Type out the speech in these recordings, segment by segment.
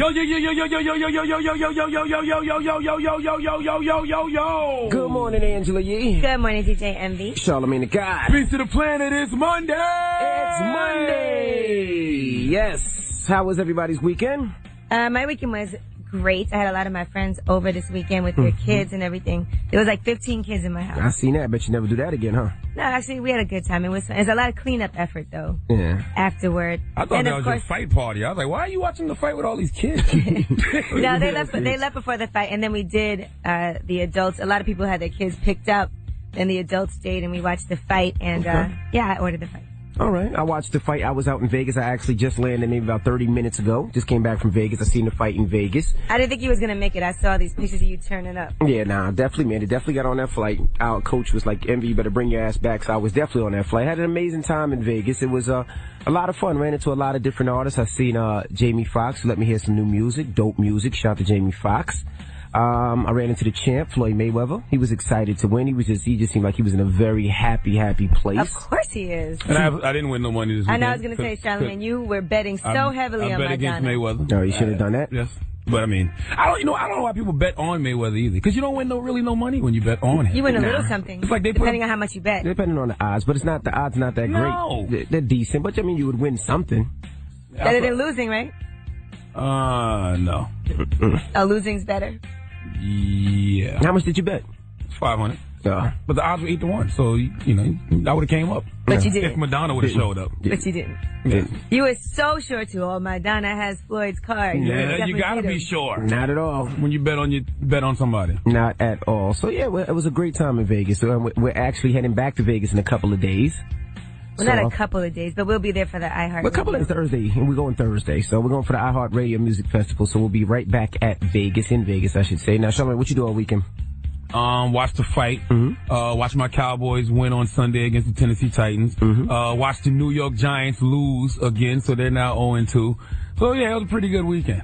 Yo. Good morning, Angela Yee. Good morning, DJ Envy. Charlagmane Tha God. Peace to the planet. It's Monday. It's Monday. Yes. How was everybody's weekend? My weekend was great. I had a lot of my friends over this weekend with their kids and everything. There was like 15 kids in my house. I seen that. Bet you never do that again, huh? No, actually, we had a good time. It was fun. There's a lot of cleanup effort, though. Yeah. Afterward. I thought that was your fight party. I was like, why are you watching the fight with all these kids? No, they left before the fight, and then we did the adults. A lot of people had their kids picked up, then the adults stayed, and we watched the fight, and I ordered the fight. All right. I watched the fight. I was out in Vegas. I actually just landed maybe about 30 minutes ago. Just came back from Vegas. I seen the fight in Vegas. I didn't think he was going to make it. I saw these pictures of you turning up. Yeah, nah, definitely, man. It definitely got on that flight. Our coach was like, Envy, you better bring your ass back. So I was definitely on that flight. I had an amazing time in Vegas. It was a lot of fun. Ran into a lot of different artists. I seen Jamie Foxx. Let me hear some new music. Dope music. Shout out to Jamie Foxx. I ran into the champ, Floyd Mayweather. He was excited to win. He just seemed like he was in a very happy place. Of course he is. And I didn't win no money this weekend. I know I was going to say, Charlamagne, you were betting so heavily on I bet against Mayweather. No, you should have done that. Yes. But I mean, I don't know why people bet on Mayweather either. Because you don't win really no money when you bet on him. You win a little something. It's like depending on how much you bet. Depending on the odds, but it's not, the odds not that great. They're decent, but I mean, you would win something. Better than losing, right? No. Losing's better? Yeah. How much did you bet? 500. But the odds were 8-1, so I would have came up. But you didn't. If Madonna would have showed up. But you didn't. Yeah. You were so sure too. Oh, Madonna has Floyd's card. Yeah, you gotta be sure. Not at all. When you bet on somebody. Not at all. So yeah, it was a great time in Vegas. So we're actually heading back to Vegas in a couple of days. Well, not a couple of days, but we'll be there for the iHeart. Well, a couple of Thursday, and we're going Thursday. So we're going for the iHeart Radio Music Festival. So we'll be right back at Vegas, in Vegas, I should say. Now, Charlamagne, what you do all weekend? Watch the fight. Watch my Cowboys win on Sunday against the Tennessee Titans. Watch the New York Giants lose again, so they're now 0-2. So yeah, it was a pretty good weekend.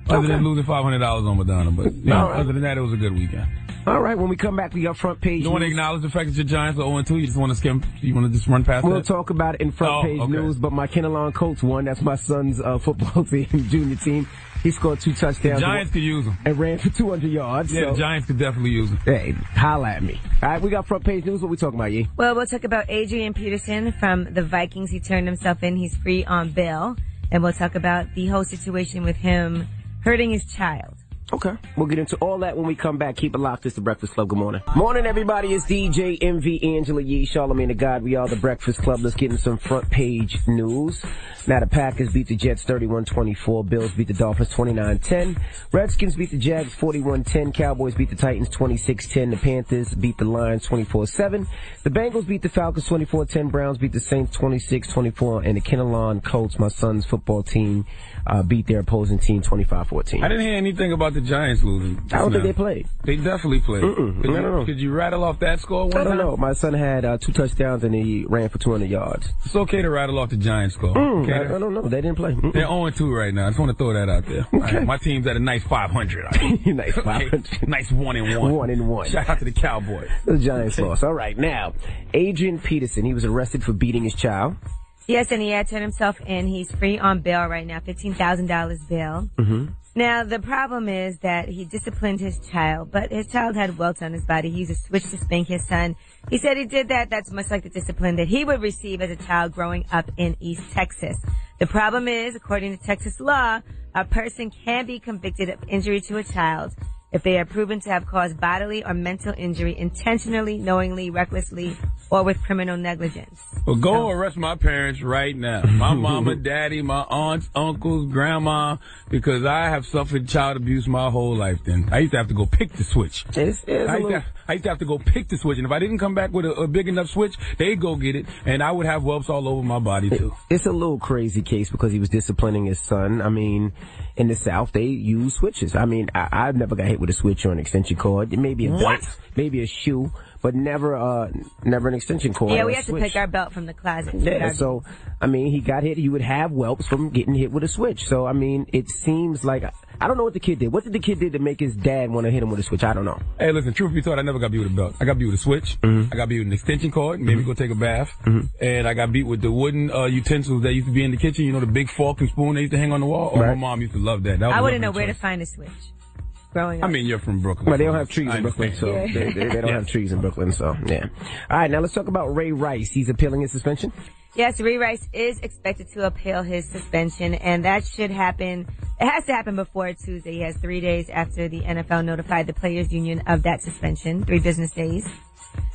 Other than losing $500 on Madonna, but other than that, it was a good weekend. All right, when we come back, we got front page. You don't want to acknowledge the fact that your Giants are 0-2? You just want to skim? You want to just run past that? We'll talk about it in front page news, but my Kennesaw Colts won. That's my son's football team, junior team. He scored 2 touchdowns. The Giants could use them. And ran for 200 yards. Yeah, the Giants could definitely use them. Hey, holla at me. All right, we got front page news. What we talking about, Yee? Well, we'll talk about Adrien Peterson from the Vikings. He turned himself in. He's free on bail. And we'll talk about the whole situation with him hurting his child. Okay. We'll get into all that when we come back. Keep it locked. It's the Breakfast Club. Good morning. Morning, everybody. It's DJ MV, Angela Yee, Charlagmane Tha God. We are the Breakfast Club. Let's get into some front page news. Now, the Packers beat the Jets 31-24. Bills beat the Dolphins 29-10. Redskins beat the Jags 41-10. Cowboys beat the Titans 26-10. The Panthers beat the Lions 24-7. The Bengals beat the Falcons 24-10. Browns beat the Saints 26-24. And the Kennesaw Colts, my son's football team, beat their opposing team 25-14. I didn't hear anything about the Giants losing. I don't think they played. They definitely played. Could you rattle off that score one time? I don't know. My son had 2 touchdowns and he ran for 200 yards. It's okay to rattle off the Giants score. I don't know. They didn't play. They're 0-2 right now. I just want to throw that out there. Okay. Right, my team's at a nice 500. Nice 500. Nice 1-1. 1-1. Shout out to the Cowboys. The Giants lost. All right. Now, Adrien Peterson, he was arrested for beating his child. Yes, and he had turned himself in. He's free on bail right now, $15,000 bail. Now, the problem is that he disciplined his child, but his child had welts on his body. He used a switch to spank his son. He said he did that. That's much like the discipline that he would receive as a child growing up in East Texas. The problem is, according to Texas law, a person can be convicted of injury to a child if they are proven to have caused bodily or mental injury intentionally, knowingly, recklessly, or with criminal negligence. Well, go arrest my parents right now. My mama, daddy, my aunts, uncles, grandma, because I have suffered child abuse my whole life then. I used to have to go pick the switch. I used to have to go pick the switch, and if I didn't come back with a big enough switch, they'd go get it, and I would have whelps all over my body too. It's a little crazy case because he was disciplining his son. I mean, in the South, they use switches. I mean, I've never got hit with a switch or an extension cord. Maybe a belt, maybe a shoe. but never an extension cord. Yeah, we had to pick our belt from the closet. Yeah, so, I mean, he got hit. He would have whelps from getting hit with a switch. So, I mean, it seems like, I don't know what the kid did. What did the kid do to make his dad want to hit him with a switch? I don't know. Hey, listen, truth be told, I never got beat with a belt. I got beat with a switch. I got beat with an extension cord, maybe go take a bath. And I got beat with the wooden utensils that used to be in the kitchen, you know, the big fork and spoon they used to hang on the wall. Oh, my mom used to love that. I wouldn't know where to find a switch growing up. I mean, you're from Brooklyn. Well, they don't have trees in Brooklyn, so they don't have trees in Brooklyn, so, yeah. All right, now let's talk about Ray Rice. He's appealing his suspension? Yes, Ray Rice is expected to appeal his suspension, and that should happen. It has to happen before Tuesday. He has 3 days after the NFL notified the Players Union of that suspension, 3 business days.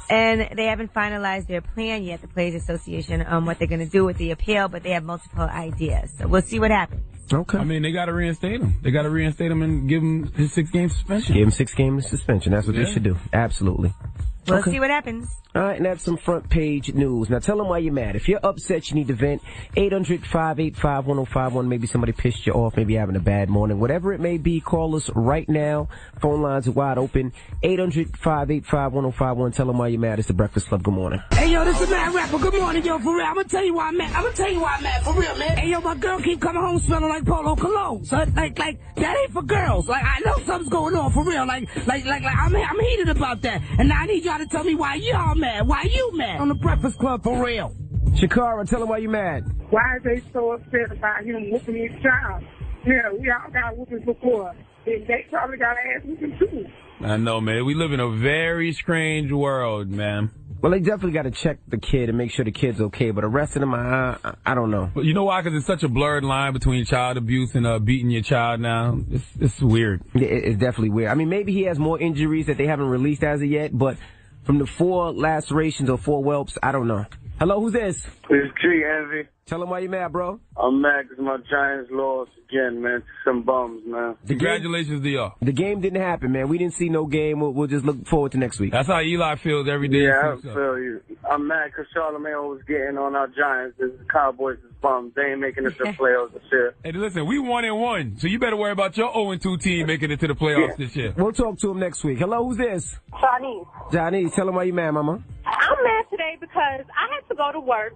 And they haven't finalized their plan yet, the Players Association, on what they're going to do with the appeal, but they have multiple ideas. So we'll see what happens. Okay. I mean, they got to reinstate him. They got to reinstate him and give him his 6-game suspension. Give him 6-game suspension. That's what they should do. Absolutely. We'll see what happens. All right, and that's some front page news. Now tell them why you're mad. If you're upset, you need to vent. 800-585-1051. Maybe somebody pissed you off. Maybe you're having a bad morning. Whatever it may be, call us right now. Phone lines are wide open. 800-585-1051. Tell them why you're mad. It's the Breakfast Club. Good morning. Hey, yo, this is Mad Rapper. Good morning, yo, for real. I'm gonna tell you why I'm mad. For real, man. Hey, yo, my girl keep coming home smelling like Polo Cologne. So, like, that ain't for girls. Like, I know something's going on, for real. Like, I'm heated about that. And now I need y'all to tell me why y'all mad. Why you mad? On the Breakfast Club, for real. Shakara, tell them why you mad. Why are they so upset about him whooping his child? Yeah, we all got whoopings before. And they probably got ass whooping too. I know, man. We live in a very strange world, man. Well, they definitely got to check the kid and make sure the kid's okay, but arresting him, I don't know. But you know why? Because it's such a blurred line between child abuse and beating your child now. It's weird. It's definitely weird. I mean, maybe he has more injuries that they haven't released as of yet, but from the 4 lacerations or 4 whelps, I don't know. Hello, who's this? It's G, Envy. Tell him why you mad, bro. I'm mad because my Giants lost again, man. Some bums, man. Congratulations to y'all. The game didn't happen, man. We didn't see no game. We'll just look forward to next week. That's how Eli feels every day. Yeah, I feel you. I'm mad because Charlagmane was getting on our Giants. The Cowboys is bums. They ain't making it to the playoffs this year. Hey, listen, we 1-1, so you better worry about your 0-2 team making it to the playoffs this year. We'll talk to him next week. Hello, who's this? Johnny, tell him why you mad, mama. I'm mad today because I had to go to work.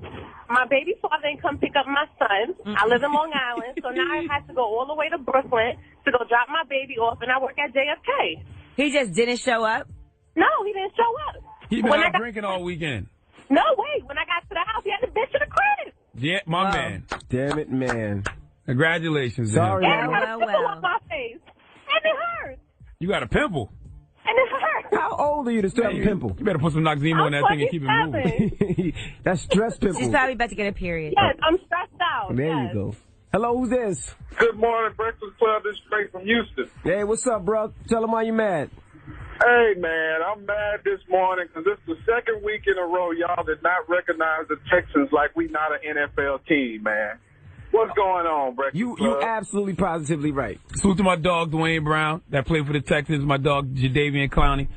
My baby father didn't come pick up my son. I live in Long Island, so now I had to go all the way to Brooklyn to go drop my baby off, and I work at JFK. He just didn't show up? No, he didn't show up. He been out drinking all weekend. No, wait. When I got to the house, he had to bitch to the crib. Yeah, my man. Damn it, man. Congratulations. Sorry, and I got a pimple on my face. And it hurts. You got a pimple? And it hurts. How old are you to still have a pimple? You better put some Noxzema on that thing and keep it moving. That's stress pimple. She's probably about to get a period. Yes, I'm stressed out. There you go. Hello, who's this? Good morning, Breakfast Club. This is straight from Houston. Hey, what's up, bro? Tell them why you mad. Hey, man, I'm mad this morning because this is the second week in a row y'all did not recognize the Texans like we not an NFL team, man. What's going on, Breakfast Club? You absolutely positively right. Salute to my dog, Dwayne Brown, that played for the Texans, my dog, Jadeveon Clowney.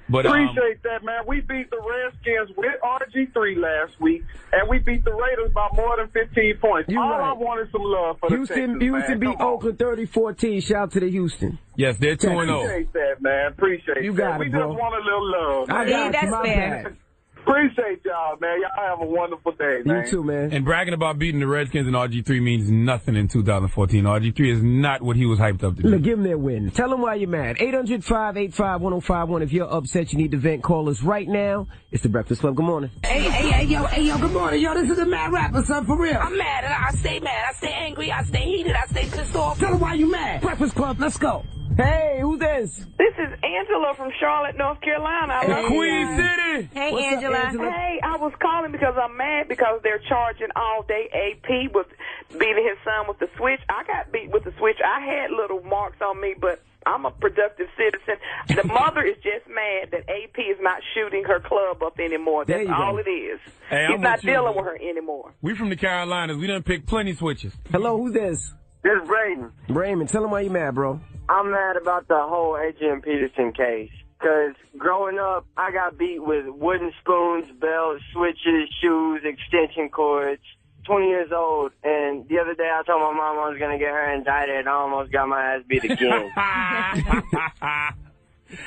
But, appreciate that, man. We beat the Redskins with RG3 last week, and we beat the Raiders by more than 15 points. I wanted some love for the Texans, Houston beat Oakland 30-14. Shout out to the Houston. Yes, they're 2-0. Appreciate that, man. Appreciate you got that. it, bro. We just want a little love. I got that's you, fair. Appreciate y'all, man. Y'all have a wonderful day, man. You too, man. And bragging about beating the Redskins and RG3 means nothing in 2014. RG3 is not what he was hyped up to be. Look, give him their win. Tell them why you're mad. 800-585-1051. If you're upset, you need to vent. Call us right now. It's the Breakfast Club. Good morning. Hey, yo, good morning, yo. This is the Mad Rapper, son, for real. I'm mad. I stay mad. I stay angry. I stay heated. I stay pissed off. Tell them why you mad. Breakfast Club, let's go. Hey, who's this? This is Angela from Charlotte, North Carolina. Queen City. Hey, What's Angela. up, Angela. Hey, I was calling because I'm mad because they're charging all day. AP with beating his son with the switch. I got beat with the switch. I had little marks on me, but I'm a productive citizen. The mother is just mad that AP is not shooting her club up anymore. That's all it is. Hey, He's not dealing with her anymore. We from the Carolinas. We done picked plenty switches. Hello, who's this? This is Braden. Raymond, tell them why you mad, bro. I'm mad about the whole Adrien Peterson case. Because growing up, I got beat with wooden spoons, belts, switches, shoes, extension cords. 20 years old, and the other day I told my mom I was going to get her indicted, and I almost got my ass beat again.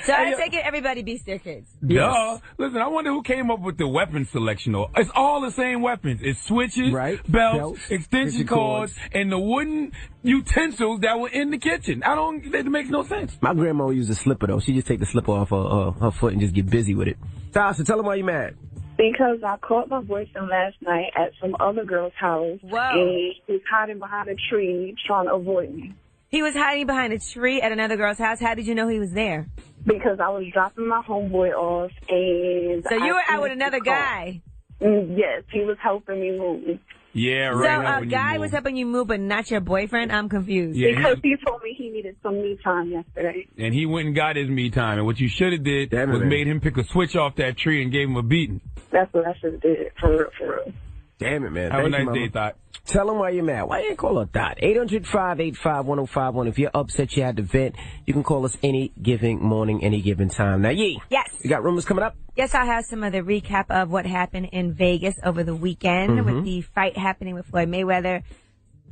So I take it everybody beats their kids. Yeah. Listen, I wonder who came up with the weapon selection. Though. It's all the same weapons. It's switches, belts, extension cords, and the wooden utensils that were in the kitchen. It makes no sense. My grandma used a slipper, though. She just take the slipper off her foot and just get busy with it. Tasha, tell them why you mad. Because I caught my boyfriend last night at some other girl's house. Whoa. And he was hiding behind a tree trying to avoid me. He was hiding behind a tree at another girl's house. How did you know he was there? Because I was dropping my homeboy off, and so you were out with another guy. Yes, he was helping me move. Yeah, right. So a guy was helping you move, but not your boyfriend? I'm confused. Yeah, because he told me he needed some me time yesterday. And he went and got his me time. And what you should have did was made him pick a switch off that tree and gave him a beating. That's what I should have did, for real, for real. Damn it, man. Have a nice day, Thought. Tell them why you're mad. Why you ain't call her Thought? 800-585-1051. If you're upset, you had to vent, you can call us any given morning, any given time. Now, Yee. Yes. You got rumors coming up? Yes, I have some of the recap of what happened in Vegas over the weekend with the fight happening with Floyd Mayweather.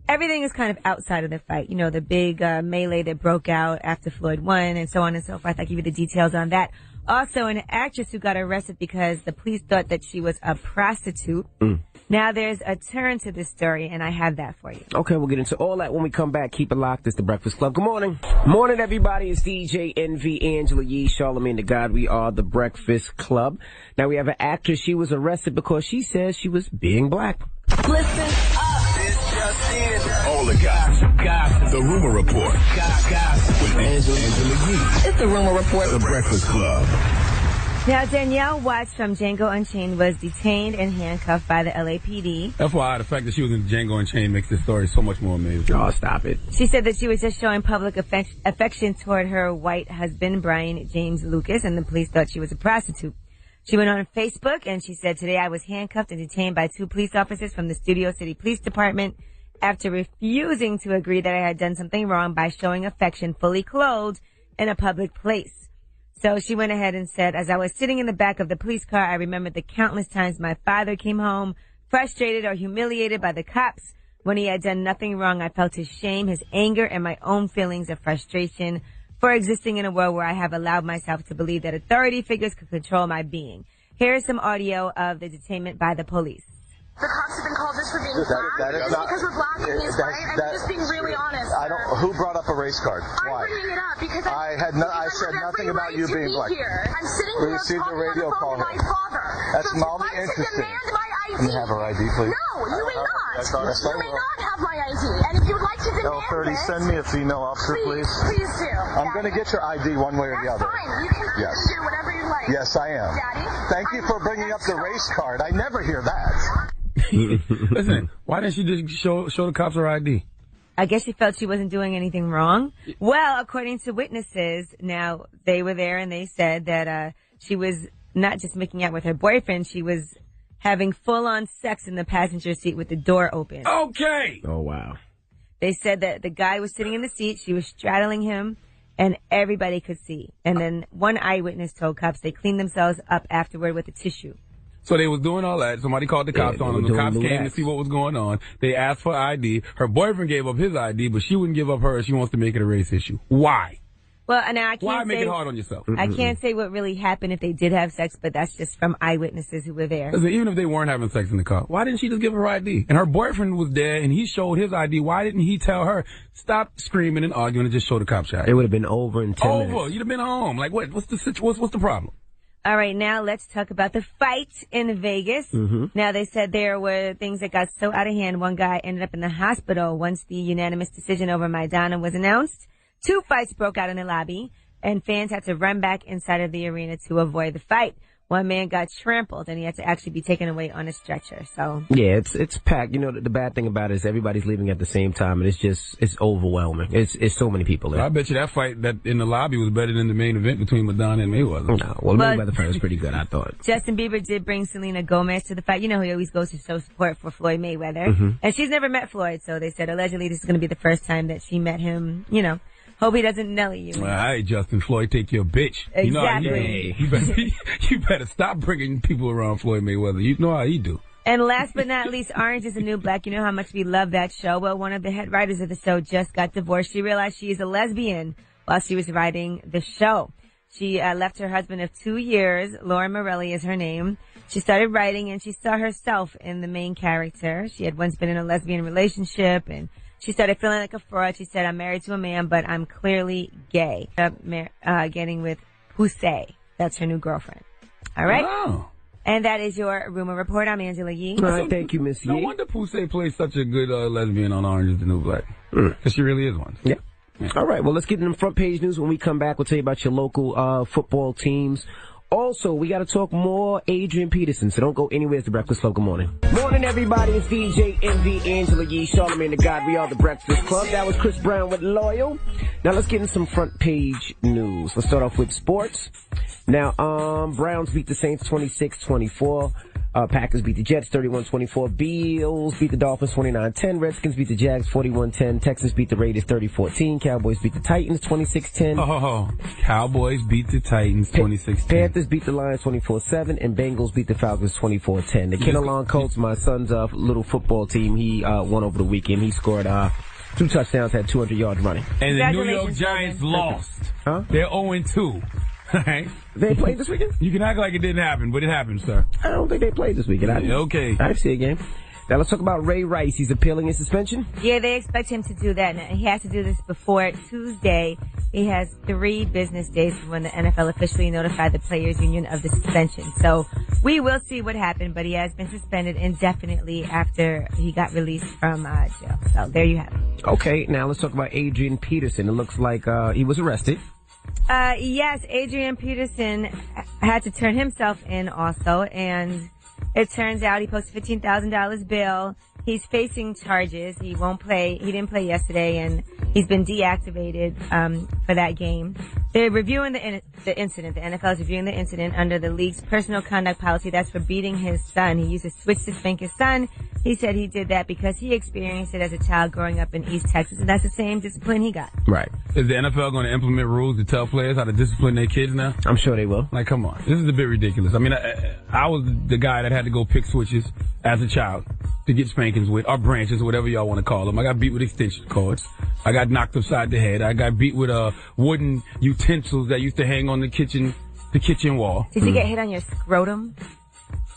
Everything is kind of outside of the fight. You know, the big melee that broke out after Floyd won and so on and so forth. I'll give you the details on that. Also, an actress who got arrested because the police thought that she was a prostitute. Now there's a turn to this story, and I have that for you. Okay, we'll get into all that when we come back. Keep it locked. It's The Breakfast Club. Good morning. Morning, everybody. It's DJ NV, Angela Yee, Charlagmane Tha God. We are The Breakfast Club. Now we have an actress. She was arrested because she says she was being black. Listen up. It's just in. All the gossip. The Rumor Report. Gossip. With Angela Yee. It's The Rumor Report. The Breakfast Club. Now, Danielle Watts from Django Unchained was detained and handcuffed by the LAPD. FYI, the fact that she was in Django Unchained makes this story so much more amazing. Oh, stop it. She said that she was just showing public affection toward her white husband, Brian James Lucas, and the police thought she was a prostitute. She went on Facebook and she said, "Today I was handcuffed and detained by 2 police officers from the Studio City Police Department after refusing to agree that I had done something wrong by showing affection fully clothed in a public place." So she went ahead and said, "As I was sitting in the back of the police car, I remembered the countless times my father came home frustrated or humiliated by the cops when he had done nothing wrong. I felt his shame, his anger, and my own feelings of frustration for existing in a world where I have allowed myself to believe that authority figures could control my being." Here is some audio of the detainment by the police. The cops have been called just for being black. That is not, because we're black and he's white. I'm just being really honest. Who brought up a race card? Why? I'm bringing it up because I said nothing about you being black. Here. I'm sitting We here received a talking radio on the phone call. with my father. That's so mildly if I interesting. demand my ID. Can you have her ID, please? No, you may not. You may not have my ID. And if you would like to demand L30, send me a female officer, please. Please do. I'm going to get your ID one way or the other. Fine. You can do whatever you like. Yes, I am. Daddy? Thank you for bringing up the race card. I never hear that. Listen, why didn't she just show the cops her ID? I guess she felt she wasn't doing anything wrong. Well, according to witnesses, now they were there and they said that she was not just making out with her boyfriend, she was having full-on sex in the passenger seat with the door open. Okay. Oh, wow. They said that the guy was sitting in the seat, she was straddling him, and everybody could see. And then one eyewitness told cops they cleaned themselves up afterward with a tissue. So they was doing all that. Somebody called the cops on them. The cops came to see what was going on. They asked for ID. Her boyfriend gave up his ID, but she wouldn't give up hers. She wants to make it a race issue. Why? Well, now I can't Why make say, it hard on yourself? I can't say what really happened if they did have sex, but that's just from eyewitnesses who were there. Listen, even if they weren't having sex in the car, why didn't she just give her ID? And her boyfriend was there, and he showed his ID. Why didn't he tell her, stop screaming and arguing and just show the cops your ID? It would have been over in 10 minutes. Over. You'd have been home. Like, what's the problem? All right, now let's talk about the fight in Vegas. Now, they said there were things that got so out of hand. One guy ended up in the hospital once the unanimous decision over Maidana was announced. 2 fights broke out in the lobby, and fans had to run back inside of the arena to avoid the fight. One man got trampled, and he had to actually be taken away on a stretcher. So yeah, it's packed. You know, the bad thing about it is everybody's leaving at the same time, and it's overwhelming. It's so many people there. I bet you that fight that in the lobby was better than the main event between Madonna and Mayweather. No, well, Mayweather fight was pretty good, I thought. Justin Bieber did bring Selena Gomez to the fight. You know, he always goes to show support for Floyd Mayweather, and she's never met Floyd, so they said allegedly this is going to be the first time that she met him. You know. Hope he doesn't nelly you. All right, Justin. Floyd, take your bitch. Exactly. You know how you better stop bringing people around Floyd Mayweather. You know how he do. And last but not least, Orange is the New Black. You know how much we love that show. Well, one of the head writers of the show just got divorced. She realized she is a lesbian while she was writing the show. She left her husband of 2 years. Laura Morelli is her name. She started writing, and she saw herself in the main character. She had once been in a lesbian relationship, and she started feeling like a fraud. She said, I'm married to a man, but I'm clearly gay. Getting with Poussey. That's her new girlfriend. All right? Wow. And that is your rumor report. I'm Angela Yee. All right, thank you, Miss Yee. No wonder Poussey plays such a good lesbian on Orange is the New Black. Because she really is one. Yeah. All right, well, let's get into front page news. When we come back, we'll tell you about your local football teams. Also, we got to talk more Adrien Peterson, so don't go anywhere. It's the Breakfast Club. Good morning. Morning, everybody. It's DJ MV, Angela Yee, Charlagmane Tha God. We are the Breakfast Club. That was Chris Brown with Loyal. Now, let's get into some front page news. Let's start off with sports. Now, Browns beat the Saints 26-24. Packers beat the Jets 31-24. Bills beat the Dolphins 29-10. Redskins beat the Jags 41-10. Texans beat the Raiders 30-14. Cowboys beat the Titans 26-10. Oh, Cowboys beat the Titans 26-10. Panthers beat the Lions 24-7. And Bengals beat the Falcons 24-10. The Kennelon Colts, my son's little football team, he won over the weekend. He scored 2 touchdowns, had 200 yards running. And the New York Giants lost. Huh? They're 0-2. Right? They played this weekend? You can act like it didn't happen, but it happened, sir. I don't think they played this weekend. Okay. I see a game. Now let's talk about Ray Rice. He's appealing his suspension? Yeah, they expect him to do that. Now, he has to do this before Tuesday. He has 3 business days from when the NFL officially notified the Players Union of the suspension. So we will see what happened, but he has been suspended indefinitely after he got released from jail. So there you have it. Okay, now let's talk about Adrien Peterson. It looks like he was arrested. Yes, Adrien Peterson had to turn himself in also, and it turns out he posted $15,000 bail. He's facing charges. He won't play. He didn't play yesterday, and he's been deactivated for that game. They're reviewing the incident. The NFL is reviewing the incident under the league's personal conduct policy. That's for beating his son. He used a switch to spank his son. He said he did that because he experienced it as a child growing up in East Texas, and that's the same discipline he got. Right. Is the NFL going to implement rules to tell players how to discipline their kids now? I'm sure they will. Like, come on. This is a bit ridiculous. I mean, I was the guy that had to go pick switches as a child to get spankings with, or branches, or whatever y'all want to call them. I got beat with extension cords. I got knocked upside the head. I got beat with wooden utensils that used to hang on the kitchen wall. Did you get hit on your scrotum?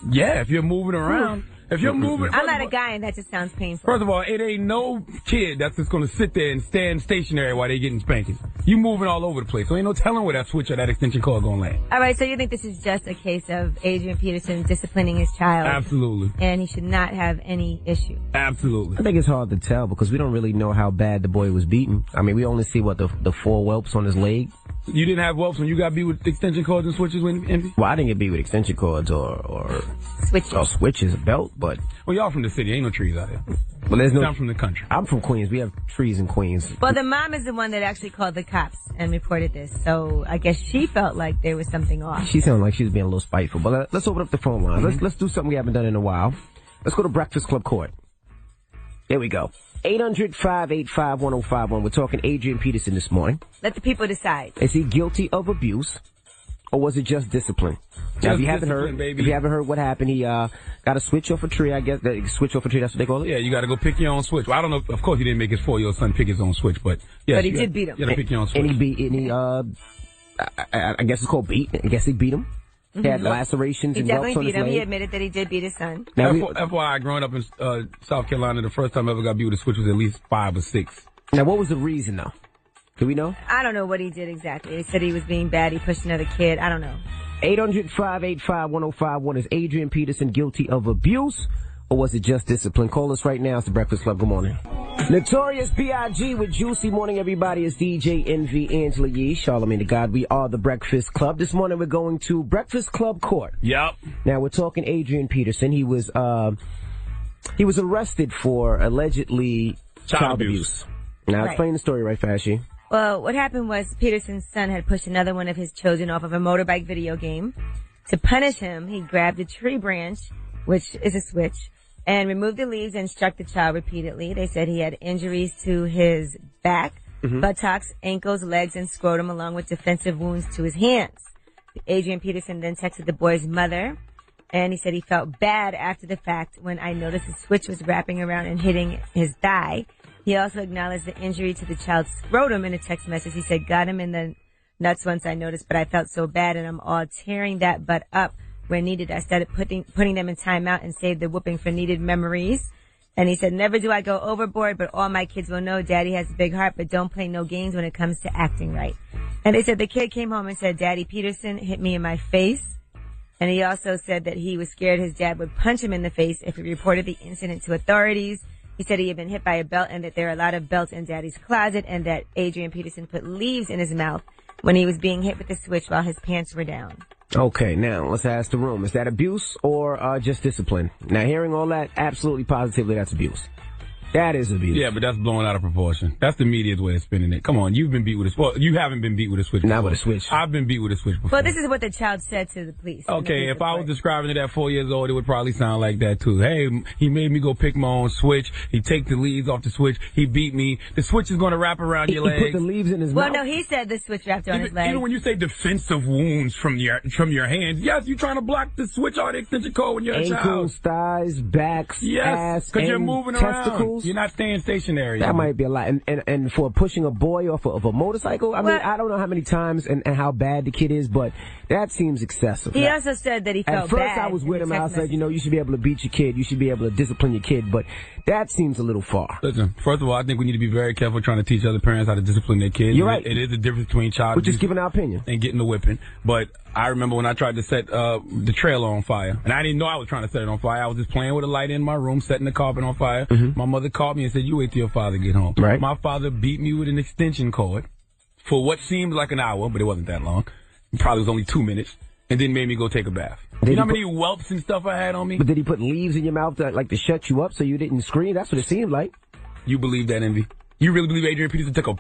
Yeah, if you're moving around. If you're moving... I'm not a guy, and that just sounds painful. First of all, it ain't no kid that's just going to sit there and stand stationary while they getting spankings. You moving all over the place, so ain't no telling where that switch or that extension cord going to land. All right, so you think this is just a case of Adrien Peterson disciplining his child? Absolutely. And he should not have any issue? Absolutely. I think it's hard to tell because we don't really know how bad the boy was beaten. I mean, we only see, the 4 whelps on his leg. You didn't have whelps when you got beat with extension cords and switches when Envy? Well, I didn't get beat with extension cords or switches. Or switches, a belt, but... Well, y'all from the city. Ain't no trees out here. Well, there's no... I'm from the country. I'm from Queens. We have trees in Queens. Well, the mom is the one that actually called the cops and reported this, so I guess she felt like there was something off. She sounded like she was being a little spiteful. But let's open up the phone lines. Let's do something we haven't done in a while. Let's go to Breakfast Club Court. There we go. 800-585-1051. We're talking Adrien Peterson this morning. Let the people decide. Is he guilty of abuse, or was it just discipline? Now, if you haven't heard what happened, he got a switch off a tree. I guess switch off a tree. That's what they call it. Yeah, you got to go pick your own switch. Well, I don't know. Of course, he didn't make his 4-year-old son pick his own switch, but yeah. But he did beat him. You got to pick your own switch. And I guess it's called beat. I guess he beat him. He had lacerations and whelps on his leg. He definitely beat him. He admitted that he did beat his son. Now, FYI, growing up in South Carolina, the first time I ever got beat with a switch was at least 5 or 6. Now, what was the reason, though? Do we know? I don't know what he did exactly. He said he was being bad. He pushed another kid. I don't know. 800-585-1051. Is Adrien Peterson guilty of abuse, or was it just discipline? Call us right now. It's the Breakfast Club. Good morning. Notorious B.I.G. with Juicy. Morning, everybody. It's DJ Envy, Angela Yee, Charlagmane Tha God. We are the Breakfast Club. This morning we're going to Breakfast Club Court. Yep. Now we're talking Adrien Peterson. He was arrested for allegedly child abuse. Now explain the story right fast, She. Well, what happened was Peterson's son had pushed another one of his children off of a motorbike video game. To punish him, he grabbed a tree branch, which is a switch, and removed the leaves and struck the child repeatedly. They said he had injuries to his back, buttocks, ankles, legs, and scrotum, along with defensive wounds to his hands. Adrien Peterson then texted the boy's mother, and he said he felt bad after the fact when I noticed the switch was wrapping around and hitting his thigh. He also acknowledged the injury to the child's scrotum in a text message. He said, got him in the nuts once I noticed, but I felt so bad, and I'm all tearing that butt up where needed. I started putting them in timeout and saved the whooping for needed memories. And he said, never do I go overboard, but all my kids will know Daddy has a big heart, but don't play no games when it comes to acting right. And they said the kid came home and said, Daddy Peterson hit me in my face. And he also said that he was scared his dad would punch him in the face if he reported the incident to authorities. He said he had been hit by a belt and that there are a lot of belts in Daddy's closet, and that Adrien Peterson put leaves in his mouth when he was being hit with the switch while his pants were down. Okay, now let's ask the room. Is that abuse or just discipline? Now, hearing all that, absolutely positively that's abuse. That is abuse. Yeah, but that's blowing out of proportion. That's the media's way of spinning it. Come on, you've been beat with a switch. Well, you haven't been beat with a switch before. Not with a switch. I've been beat with a switch before. Well, this is what the child said to the police. Okay, if I was describing it at 4 years old, it would probably sound like that too. Hey, he made me go pick my own switch. He take the leaves off the switch. He beat me. The switch is going to wrap around your legs. He put the leaves in his mouth. Well, no, he said the switch wrapped on his legs. Even when you say defensive wounds from your hands, yes, you're trying to block the switch or the extension cord when you're a child. Ankles, thighs, backs, ass, because you're moving testicles. around. You're not staying stationary. That might be a lot. And for pushing a boy off of a motorcycle, I mean, I don't know how many times and how bad the kid is, but that seems excessive. He also said that he felt bad. At first I was with him, I said, you should be able to beat your kid. You should be able to discipline your kid, but that seems a little far. Listen, first of all, I think we need to be very careful trying to teach other parents how to discipline their kids. You're right. It is a difference between child We're just giving our opinion. And getting the whipping. But I remember when I tried to set the trailer on fire, and I didn't know I was trying to set it on fire. I was just playing with a light in my room, setting the carpet on fire. Mm-hmm. My mother called me and said, you wait till your father get home. Right. My father beat me with an extension cord for what seemed like an hour, but it wasn't that long. It probably was only 2 minutes, and then made me go take a bath. You know how many whelps and stuff I had on me? But did he put leaves in your mouth to shut you up so you didn't scream? That's what it seemed like. You believe that, Envy? You really believe Adrien Peterson took a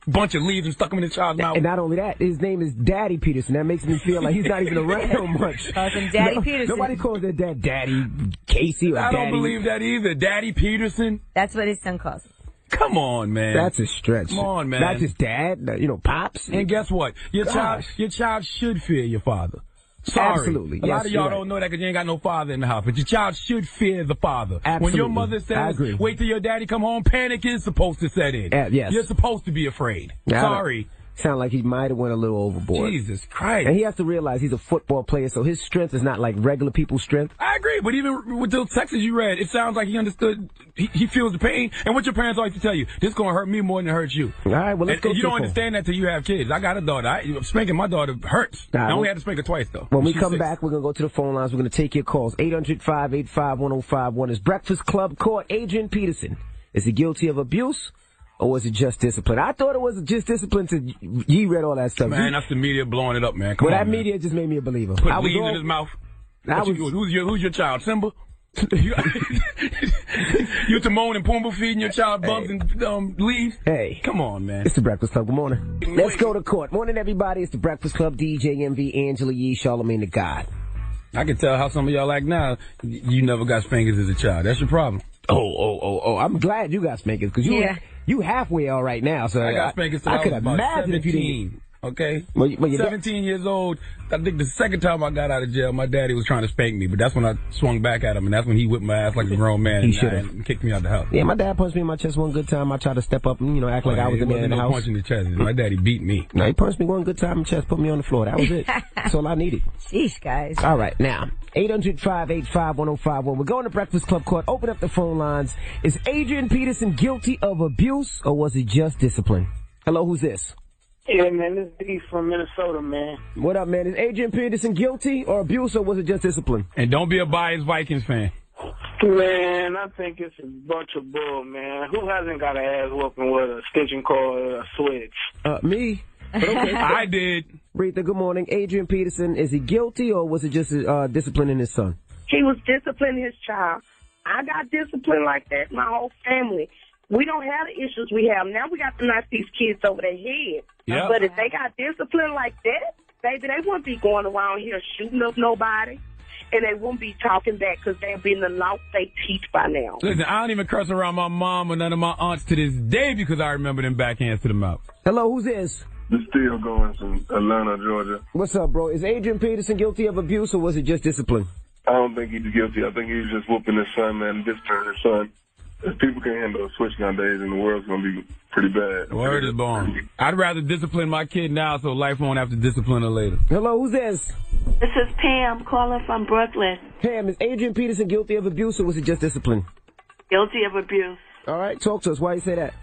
bunch of leaves and stuck them in his child's mouth? And not only that, his name is Daddy Peterson. That makes me feel like he's not even around much. Daddy Peterson. Nobody calls that dad Daddy Casey or Daddy. I don't believe that either. Daddy Peterson? That's what his son calls him. Come on, man. That's a stretch. Come on, man. Not just dad, Pops. And guess what? Your child should fear your father. Sorry. Absolutely. A lot of y'all don't know that because you ain't got no father in the house. But your child should fear the father. Absolutely. When your mother says, wait till your daddy come home, panic is supposed to set in. Yes. You're supposed to be afraid. Sorry. Sound like he might have went a little overboard. Jesus Christ. And he has to realize he's a football player, so his strength is not like regular people's strength. I agree, but even with those texts you read, it sounds like he understood, he feels the pain. And what your parents always tell you, this is going to hurt me more than it hurts you. All right, well, let's go. And you don't understand that till you have kids. I got a daughter. Spanking my daughter hurts. I only had to spank her twice, though. When we come back, we're going to go to the phone lines. We're going to take your calls. 800-585-1051 is Breakfast Club Court. Adrien Peterson. Is he guilty of abuse? Or was it just discipline? I thought it was just discipline to you read all that stuff. Man, that's the media blowing it up, man. Come on, that media just made me a believer. Put leaves in his mouth. Who's your child? Simba? You Timon and Pumbaa feeding your child bugs and leaves? Hey. Come on, man. It's the Breakfast Club. Good morning. Let's go to court. Morning, everybody. It's the Breakfast Club. DJ MV, Angela Yee, Charlagmane Tha God. I can tell how some of y'all act now. You never got spankings as a child. That's your problem. Oh. I'm glad you got spankings because you halfway all right now. So I got spankings till I could imagine 17. If you didn't. Okay? Well, 17 years old. I think the second time I got out of jail, my daddy was trying to spank me, but that's when I swung back at him, and that's when he whipped my ass like a grown man and kicked me out the house. Yeah, my dad punched me in my chest one good time. I tried to step up and, act like I was in there in the house. Punch in the chest. My daddy beat me. No, he punched me one good time in the chest, put me on the floor. That was it. That's all I needed. Sheesh, guys. All right, now, 800-585-1051. We're going to Breakfast Club Court. Open up the phone lines. Is Adrien Peterson guilty of abuse, or was it just discipline? Hello, who's this? Yeah, man, this is D from Minnesota, man. What up, man? Is Adrien Peterson guilty or abuse, or was it just discipline? And don't be a biased Vikings fan. Man, I think it's a bunch of bull, man. Who hasn't got an ass whooping with a extension cord or a switch? Me. But okay. I did. Rita, good morning. Adrien Peterson, is he guilty, or was it just disciplining his son? He was disciplining his child. I got discipline like that, my whole family. We don't have the issues we have. Now we got to knock these kids over their head. Yep. But if they got discipline like that, baby, they wouldn't be going around here shooting up nobody. And they wouldn't be talking back because they'll be in the law they teach by now. Listen, I don't even curse around my mom or none of my aunts to this day because I remember them backhands to the mouth. Hello, who's this? This Theo going from Atlanta, Georgia. What's up, bro? Is Adrien Peterson guilty of abuse, or was it just discipline? I don't think he's guilty. I think he's just whooping his son, man, disciplining his son. if people can't handle a switch nowadays, then the world's going to be pretty bad. Word is born. I'd rather discipline my kid now so life won't have to discipline her later. Hello, who's this? This is Pam calling from Brooklyn. Pam, is Adrien Peterson guilty of abuse or was it just discipline? Guilty of abuse. All right, talk to us. Why you say that?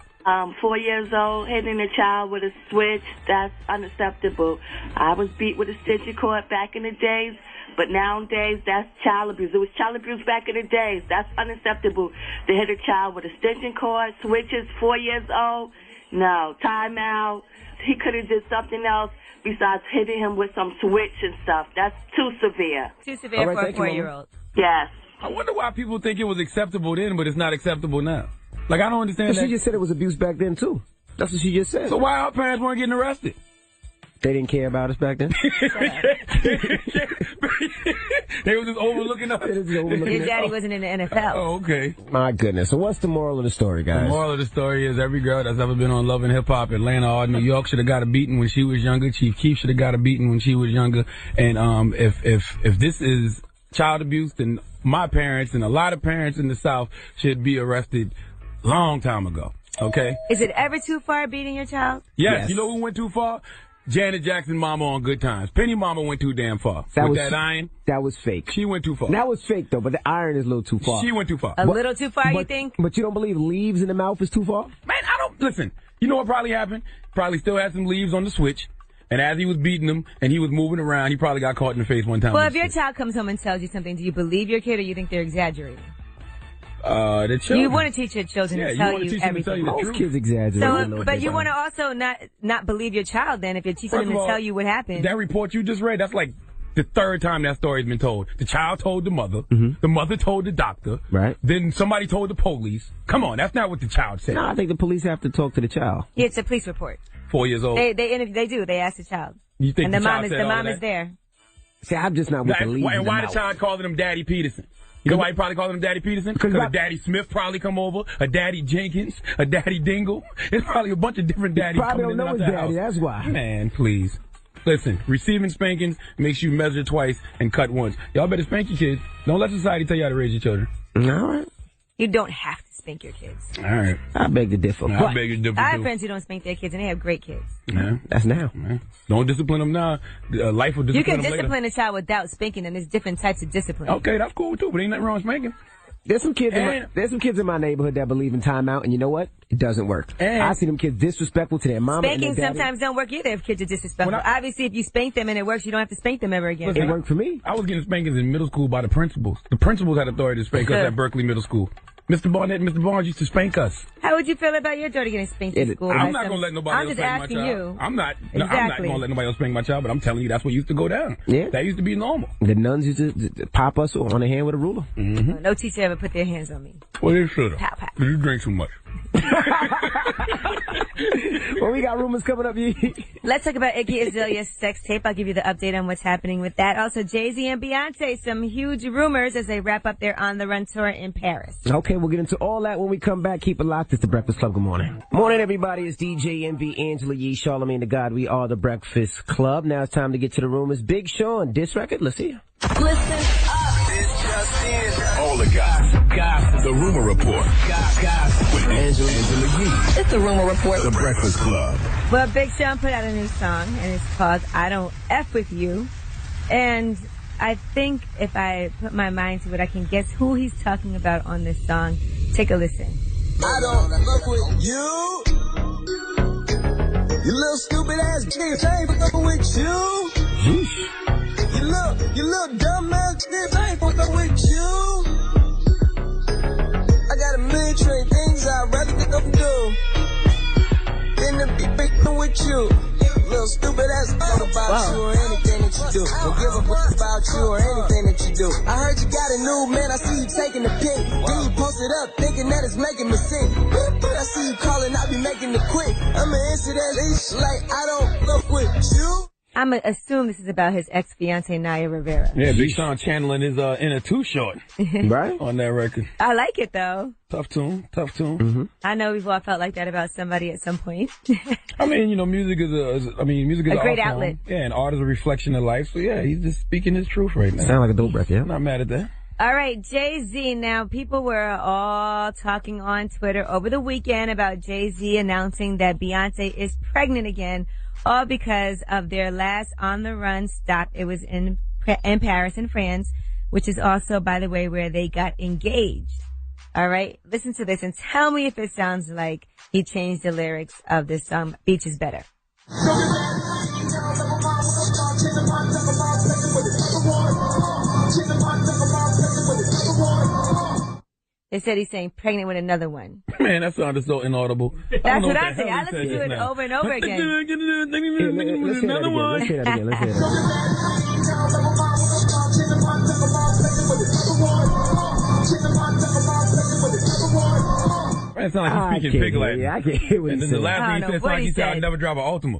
4 years old, hitting a child with a switch, that's unacceptable. I was beat with a stitching cord back in the days, but nowadays that's child abuse. It was child abuse back in the days. That's unacceptable to hit a child with a stitching cord, switches, 4 years old. No, time out. He could have did something else besides hitting him with some switch and stuff. That's too severe. Too severe for a 4-year-old. Yes. I wonder why people think it was acceptable then, but it's not acceptable now. Like, I don't understand that. She just said it was abuse back then, too. That's what she just said. So why our parents weren't getting arrested? They didn't care about us back then? They were just overlooking us. Your daddy wasn't in the NFL. Oh, okay. My goodness. So what's the moral of the story, guys? The moral of the story is every girl that's ever been on Love and Hip Hop, Atlanta or New York should have got a beating when she was younger. Chief Keef should have got a beating when she was younger. And if this is child abuse, then my parents and a lot of parents in the South should be arrested long time ago. Okay? Is it ever too far beating your child? Yes. You know who went too far? Janet Jackson mama on Good Times. Penny mama went too damn far. That iron. That was fake. She went too far. That was fake, though, but the iron is a little too far. She went too far. A little too far, you think? But you don't believe leaves in the mouth is too far? Man, I don't... Listen, you know what probably happened? Probably still had some leaves on the switch. And as he was beating him and he was moving around, he probably got caught in the face one time. Well, if your child comes home and tells you something, do you believe your kid or you think they're exaggerating? The children. You want to teach your children to tell you everything. Most kids exaggerate. So, but you want to also not believe your child then if you're teaching them to tell you what happened. That report you just read, that's like the third time that story's been told. The child told the mother. The mother told the doctor. Right. Then somebody told the police. Come on, that's not what the child said. No, I think the police have to talk to the child. Yeah, it's a police report. 4 years old. They do. They ask the child. You think and the mom is there. See, I'm just not with the leaves. And why the child calling him Daddy Peterson? You know why he probably called him Daddy Peterson? Because a Daddy Smith probably come over, a Daddy Jenkins, a Daddy Dingle. There's probably a bunch of different daddies probably coming in don't know his daddy, that's why. Man, please. Listen, receiving spankings makes you measure twice and cut once. Y'all better spank your kids. Don't let society tell you how to raise your children. All right. You don't have to spank your kids. All right. I beg to differ. I beg to differ. I have friends who don't spank their kids, and they have great kids. Yeah. That's now. Man. Don't discipline them now. Life will discipline them later. You can discipline a child without spanking them. There's different types of discipline. Okay, that's cool, too, but ain't nothing wrong with spanking. There's some kids in my neighborhood that believe in timeout, and you know what? It doesn't work. I see them kids disrespectful to their mama Spanking and their daddy. sometimes don't work either if kids are disrespectful. Obviously, if you spank them and it works, you don't have to spank them ever again. Listen, it worked for me. I was getting spankings in middle school by the principals. The principals had authority to spank us at Berkeley Middle School. Mr. Barnett and Mr. Barnes used to spank us. How would you feel about your daughter getting spanked in school? I'm not going to let nobody else spank my child. I'm just asking you. I'm not going to let nobody else spank my child, but I'm telling you that's what used to go down. Yeah. That used to be normal. The nuns used to pop us on the hand with a ruler. Mm-hmm. No teacher ever put their hands on me. Well, they should have. Pow, pow. You drink too much. Well, we got rumors coming up. Let's talk about Iggy Azalea's sex tape. I'll give you the update on what's happening with that. Also, Jay-Z and Beyonce, some huge rumors as they wrap up their On the Run tour in Paris. Okay, we'll get into all that when we come back. Keep it locked. It's the Breakfast Club. Good morning. Morning, everybody. It's DJ MV, Angela Yee, Charlagmane Tha God. We are the Breakfast Club. Now it's time to get to the rumors. Big Sean, diss record. Let's hear. Listen up. It's just in. All the gossip. The Rumor Report. Gossip. With Angela Yee. It's the Rumor Report. The Breakfast Club. Well, Big Sean put out a new song, and it's called I Don't F With You. And I think if I put my mind to it, I can guess who he's talking about on this song. Take a listen. I don't fuck with you. You little stupid ass nigga, I ain't fucking with you. You little dumb ass nigga, I ain't fucking with you. I got a million trillion things I'd rather get up and do than to be picking with you. Little stupid ass talk about you or anything that you do. Don't give a fuck about you or anything that you do. I heard you got a new man, I see you taking the pic. Then you post it up thinking that it's making me sick. I see you calling, I be making it quick. I'ma answer that ish like I don't fuck with you. I'm going to assume this is about his ex-fiancée, Naya Rivera. Yeah, Big Sean channeling his inner Too Short. Right? On that record. I like it, though. Tough tune. Mm-hmm. I know we've all felt like that about somebody at some point. I mean, music is a great outlet. Yeah, and art is a reflection of life. So, yeah, he's just speaking his truth right now. Sound like a dope record, yeah? I'm not mad at that. All right, Jay-Z. Now, people were all talking on Twitter over the weekend about Jay-Z announcing that Beyonce is pregnant again, all because of their last on-the-run stop. It was in Paris, in France, which is also, by the way, where they got engaged. All right, listen to this and tell me if it sounds like he changed the lyrics of this song, Beach is Better. They said he's saying pregnant with another one. Man, that sounded so inaudible. That's what I say. I listened to it over and over again. Let's hear that again. Let's hear that. Man, it sounds like he's speaking pig Latin. Yeah, I can't hear what and then saying. the last thing he said, like he said, I'd never drive an Altima.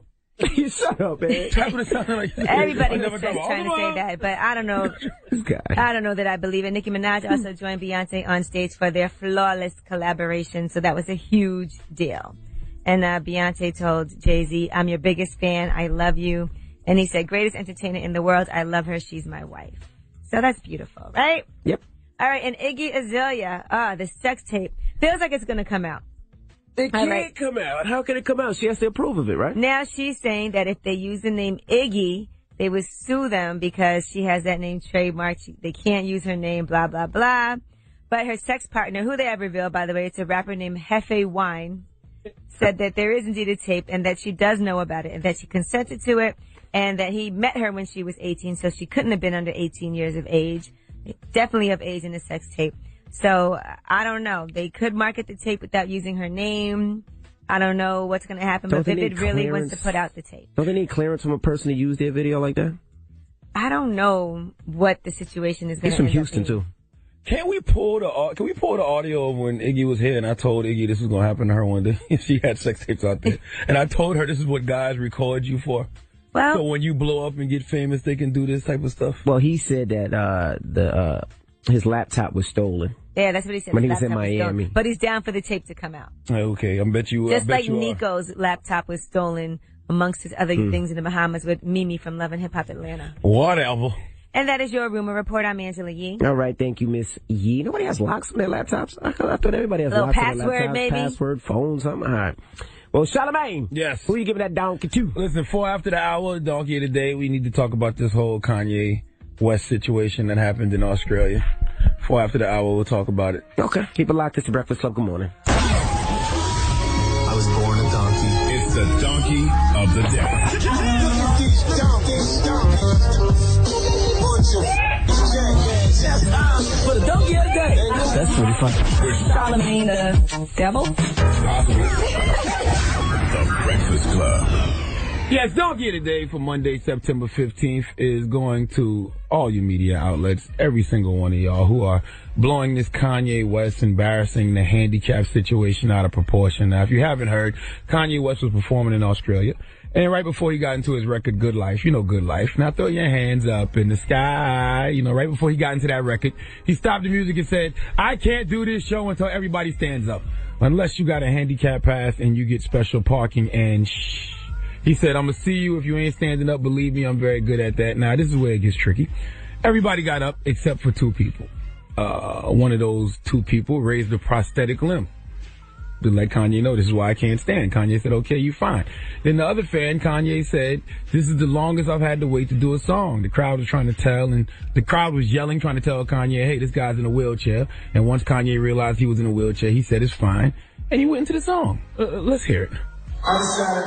You shut up, man. That's what it sounded like. Everybody was trying to say that, but I don't know. I don't know that I believe it. Nicki Minaj also joined Beyonce on stage for their flawless collaboration, so that was a huge deal. And Beyonce told Jay-Z, I'm your biggest fan. I love you. And he said, greatest entertainer in the world. I love her. She's my wife. So that's beautiful, right? Yep. All right, and Iggy Azalea, the sex tape, feels like it's going to come out. It can't come out. How can it come out? She has to approve of it, right? Now she's saying that if they use the name Iggy, they would sue them because she has that name trademarked. They can't use her name, blah, blah, blah. But her sex partner, who they have revealed, by the way, it's a rapper named Hefe Wine, said that there is indeed a tape and that she does know about it and that she consented to it and that he met her when she was 18, so she couldn't have been under 18 years of age. Definitely of age in the sex tape. So, I don't know. They could market the tape without using her name. I don't know what's going to happen, but Vivid really wants to put out the tape. Don't they need clearance from a person to use their video like that? I don't know what the situation is going to be. He's be. from Houston, too. Can we pull the audio of when Iggy was here and I told Iggy this was going to happen to her one day? She had sex tapes out there. And I told her this is what guys record you for. Well, so when you blow up and get famous, they can do this type of stuff. Well, he said that his laptop was stolen. Yeah, that's what he said. When he was in Miami. But he's down for the tape to come out. Okay, I bet you. Just like Nico's laptop was stolen amongst his other things in the Bahamas with Mimi from Love and Hip Hop Atlanta. Whatever. And that is your rumor report. I'm Angela Yee. All right, thank you, Miss Yee. Nobody has locks on their laptops. I thought everybody has locks on their laptops. Maybe. Password, phone, something. All right. Well, Charlagmane. Yes. Who you giving that donkey to? Listen, 4 after the hour, donkey of the day. We need to talk about this whole Kanye West situation that happened in Australia. 4 after the hour, we'll talk about it. Okay. Keep it locked. It's the Breakfast Club. Good morning. I was born a donkey. It's the donkey of the day. For the donkey of the day. That's pretty funny. Charlagmane the devil. The Breakfast Club. Yes, Donkey of the Day for Monday, September 15th is going to all your media outlets, every single one of y'all who are blowing this Kanye West embarrassing the handicap situation out of proportion. Now, if you haven't heard, Kanye West was performing in Australia, and right before he got into his record, Good Life, you know Good Life, now throw your hands up in the sky, you know, right before he got into that record, he stopped the music and said, I can't do this show until everybody stands up, unless you got a handicap pass and you get special parking and shh. He said, I'm going to see you if you ain't standing up. Believe me, I'm very good at that. Now, this is where it gets tricky. Everybody got up except for 2 people. One of those 2 people raised a prosthetic limb. To let Kanye know, this is why I can't stand. Kanye said, okay, you fine. Then the other fan, Kanye said, this is the longest I've had to wait to do a song. The crowd was trying to tell, and the crowd was yelling, trying to tell Kanye, hey, this guy's in a wheelchair. And once Kanye realized he was in a wheelchair, he said it's fine. And he went into the song. Let's hear it. I decided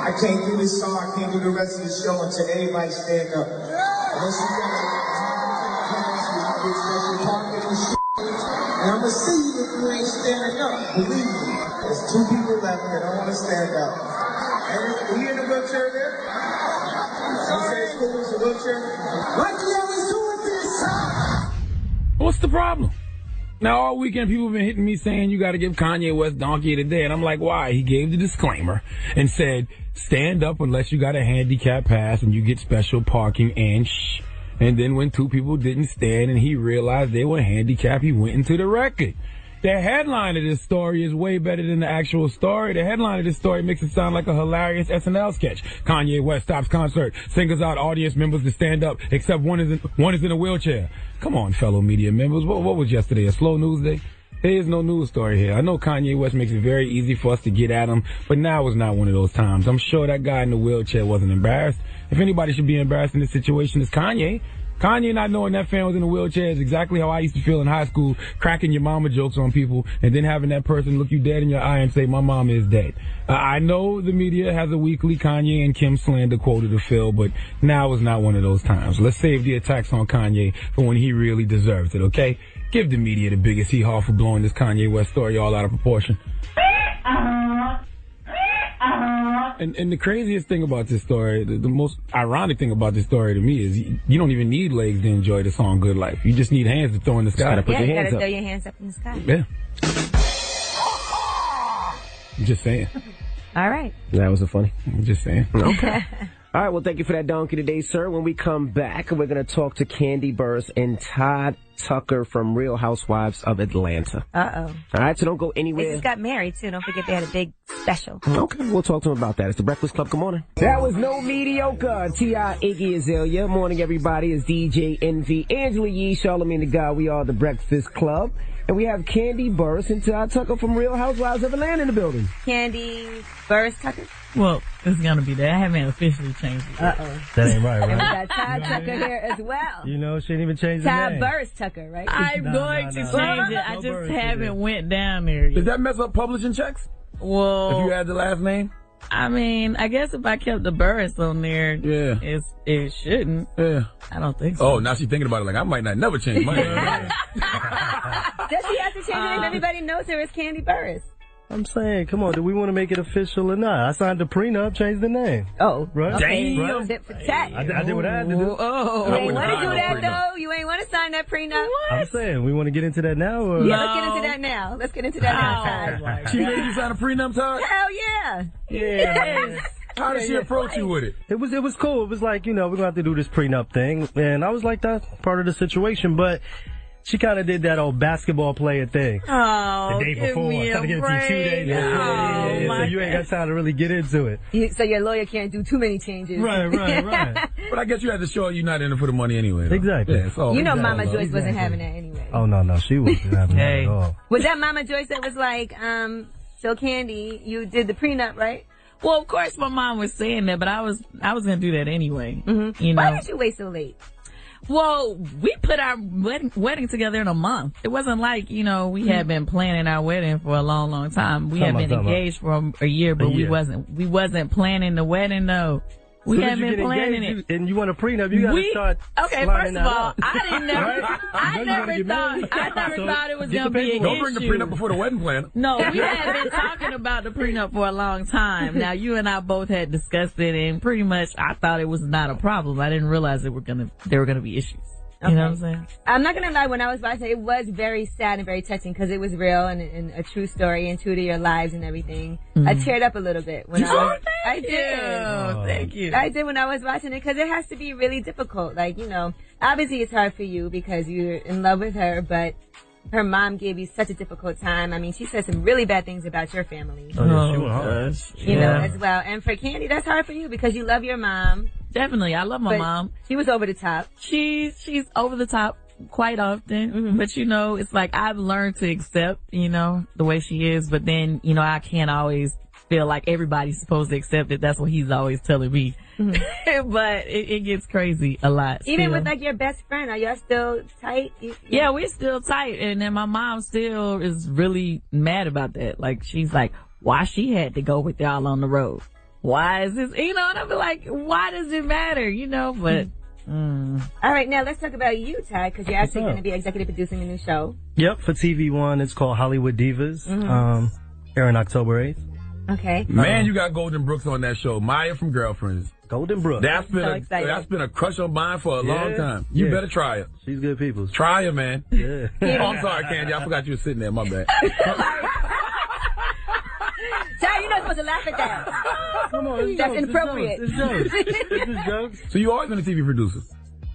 I can't do this song, I can't do the rest of the show until everybody stand up. Unless you got to get special parking and shit. And I'm going to see you if you ain't standing up. Believe me. There's 2 people left that don't want to stand up. Are you in a wheelchair there? You say it's cool, it's a wheelchair? Like the others doing this. What's the problem? Now, all weekend, people have been hitting me saying you got to give Kanye West Donkey of the Day. And I'm like, why? He gave the disclaimer and said, stand up unless you got a handicap pass and you get special parking and shh. And then when 2 people didn't stand and he realized they were handicapped, he went into the record. The headline of this story is way better than the actual story. The headline of this story makes it sound like a hilarious SNL sketch. Kanye West stops concert, singles out audience members to stand up, except one is in a wheelchair. Come on, fellow media members. What was yesterday? A slow news day? There is no news story here. I know Kanye West makes it very easy for us to get at him, but now is not one of those times. I'm sure that guy in the wheelchair wasn't embarrassed. If anybody should be embarrassed in this situation, it's Kanye. Kanye not knowing that fan was in a wheelchair is exactly how I used to feel in high school, cracking your mama jokes on people and then having that person look you dead in your eye and say, my mom is dead. I know the media has a weekly Kanye and Kim slander quota to fill, but now is not one of those times. Let's save the attacks on Kanye for when he really deserves it, okay? Give the media the biggest hee-haw for blowing this Kanye West story all out of proportion. And the craziest thing about this story, the most ironic thing about this story to me is you don't even need legs to enjoy the song Good Life. You just need hands to throw in the sky. You gotta throw your hands up in the sky. Yeah. I'm just saying. All right. That was funny. I'm just saying. Okay. All right, well, thank you for that donkey today, sir. When we come back, we're going to talk to Kandi and Todd Tucker from Real Housewives of Atlanta. Uh-oh. All right, so don't go anywhere. They just got married, too. Don't forget they had a big special. Okay, we'll talk to them about that. It's the Breakfast Club. Good morning. That was No Mediocre. T.I. Iggy Azalea. Morning, everybody. It's DJ Envy, Angela Yee, Charlagmane Tha God. We are the Breakfast Club. And we have Kandi and Todd Tucker from Real Housewives of Atlanta in the building. Kandi Tucker? Well, it's going to be that. I haven't officially changed it. Uh-oh. That ain't right, And we right? got Todd Tucker here as well. You know, she didn't even change the Todd name. Tucker, right? I'm going to change it. I just haven't went down there yet. Does that mess up publishing checks? Well, if you add the last name? I mean, I guess if I kept the Burris on there, it shouldn't. Yeah. I don't think so. Oh, now she's thinking about it like, I might not never change my name. Does she have to change it if everybody knows her as Kandi Burris? I'm saying, come on, do we want to make it official or not? I signed the prenup, changed the name. Oh, right? Okay. Right? Tit for tat. I did what I had to do. Oh, you ain't want to do that though. You ain't want to sign that prenup. What? I'm saying, we want to get into that now? Or? Yeah, let's get into that now. Let's get into that now, Todd. She made you sign a prenup, Todd? Hell yeah. Yeah. How did she approach you with it? It was cool. It was like, you know, we're going to have to do this prenup thing. And I was like, that's part of the situation. But she kind of did that old basketball player thing. Oh, the day before. Give me a break. 2 days before. So you ain't got time to really get into it. So your lawyer can't do too many changes. Right. But I guess you had to show you're not in it for the money anyway. Though. Exactly. Yeah, so you know Mama Joyce wasn't having that anyway. Oh, no. She wasn't having that at all. Was that Mama Joyce that was like, so Kandi, you did the prenup, right? Well, of course my mom was saying that, but I was going to do that anyway. Mm-hmm. You know? Why did you wait so late? Well, we put our wedding together in a month. It wasn't like, you know, we had been planning our wedding for a long, long time. We had been engaged for a year, but we wasn't planning the wedding though. We hadn't been planning it. And you want a prenup, you gotta start. Okay, first of all, I never thought it was gonna be an issue. Don't bring the prenup before the wedding plan. No, we had been talking about the prenup for a long time. Now, you and I both had discussed it, and pretty much I thought it was not a problem. I didn't realize there were gonna be issues. You know what I'm saying? I'm not gonna lie, when I was watching it was very sad and very touching because it was real and a true story and true to your lives and everything. Mm-hmm. I teared up a little bit when I did. Thank you. I did when I was watching it because it has to be really difficult. Like, you know, obviously it's hard for you because you're in love with her, but her mom gave you such a difficult time. I mean, she said some really bad things about your family. Oh, yeah, she went hard. You know, as well. And for Kandi, that's hard for you because you love your mom. Definitely. I love my mom. She was over the top. She's over the top quite often. Mm-hmm. But, you know, it's like I've learned to accept, you know, the way she is. But then, you know, I can't always feel like everybody's supposed to accept it. That's what he's always telling me. Mm-hmm. But it gets crazy a lot. Even with like your best friend, are y'all still tight? Yeah, we're still tight. And then my mom still is really mad about that. Like, she's like, why she had to go with y'all on the road? Why is this, you know, and I'm like, why does it matter, you know, but. All right, now let's talk about you, Todd, because you're actually going to be executive producing a new show. Yep, for TV One, it's called Hollywood Divas, airing October 8th. Okay. Man, you got Golden Brooks on that show. Maya from Girlfriends. Golden Brooks. That's been a crush on mine for a long time. You better try her. She's good people. Try her, man. Yeah. Oh, I'm sorry, Kandi. I forgot you were sitting there. My bad. Todd, you're not supposed to laugh at that. Come on, that's inappropriate. It's jokes. So you always been a TV producer?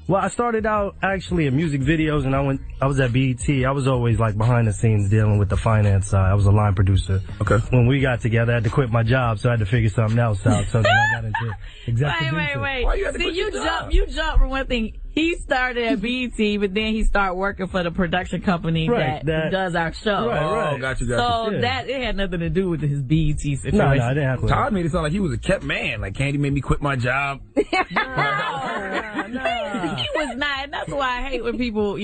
Well, I started out actually in music videos, and I was at BET. I was always like behind the scenes dealing with the finance side. I was a line producer. Okay. When we got together, I had to quit my job, so I had to figure something else out. So then I got into executive producer. Wait. Why you had to See, quit your job? you jump from one thing. He started at BET, but then he started working for the production company that does our show. Right. Oh, got you. So Yeah. that it had nothing to do with his BET situation. No, I didn't have to. Todd made it sound like he was a kept man. Like Kandi made me quit my job. He was not, and that's why I hate when people,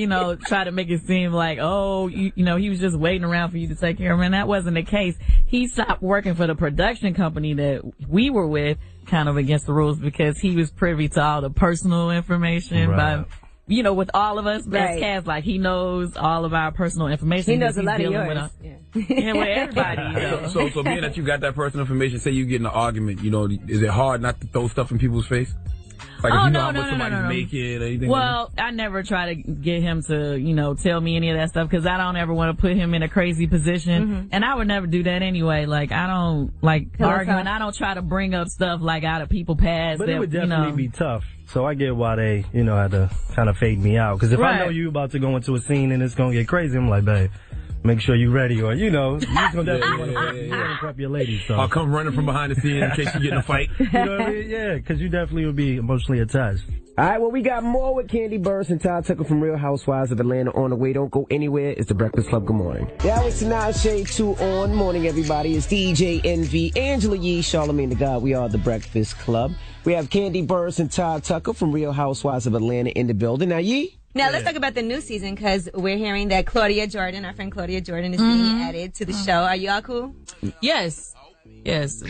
try to make it seem like, oh, he was just waiting around for you to take care of him, and that wasn't the case. He stopped working for the production company that we were with, kind of against the rules, because he was privy to all the personal information by, with all of us, best cast, like he knows all of our personal information. He knows a lot of yours. With everybody. So being that you got that personal information, say you get in an argument, is it hard not to throw stuff in people's face? Like if you know how much somebody's making or anything? Well, I never try to get him to, tell me any of that stuff, because I don't ever want to put him in a crazy position. Mm-hmm. And I would never do that anyway. Like, I don't like arguing. I don't try to bring up stuff like out of people's past. But it would definitely be tough. So I get why they, had to kind of fade me out. Because if I know you about to go into a scene and it's going to get crazy, I'm like, babe, make sure you're ready, or, you're going to definitely want to prep your ladies. So. I'll come running from behind the scene in case you get in a fight. You know what I mean? Yeah, because you definitely would be emotionally attached. All right, well, we got more with Kandi Burruss and Todd Tucker from Real Housewives of Atlanta on the way. Don't go anywhere. It's the Breakfast Club. Good morning. That was Tinashe 2 on. Morning, everybody. It's DJ NV, Angela Yee, Charlagmane Tha God. We are the Breakfast Club. We have Kandi Burruss and Todd Tucker from Real Housewives of Atlanta in the building. Now, Yee? Now, let's talk about the new season, because we're hearing that Claudia Jordan, our friend Claudia Jordan, is being added to the show. Are you all cool? Yes,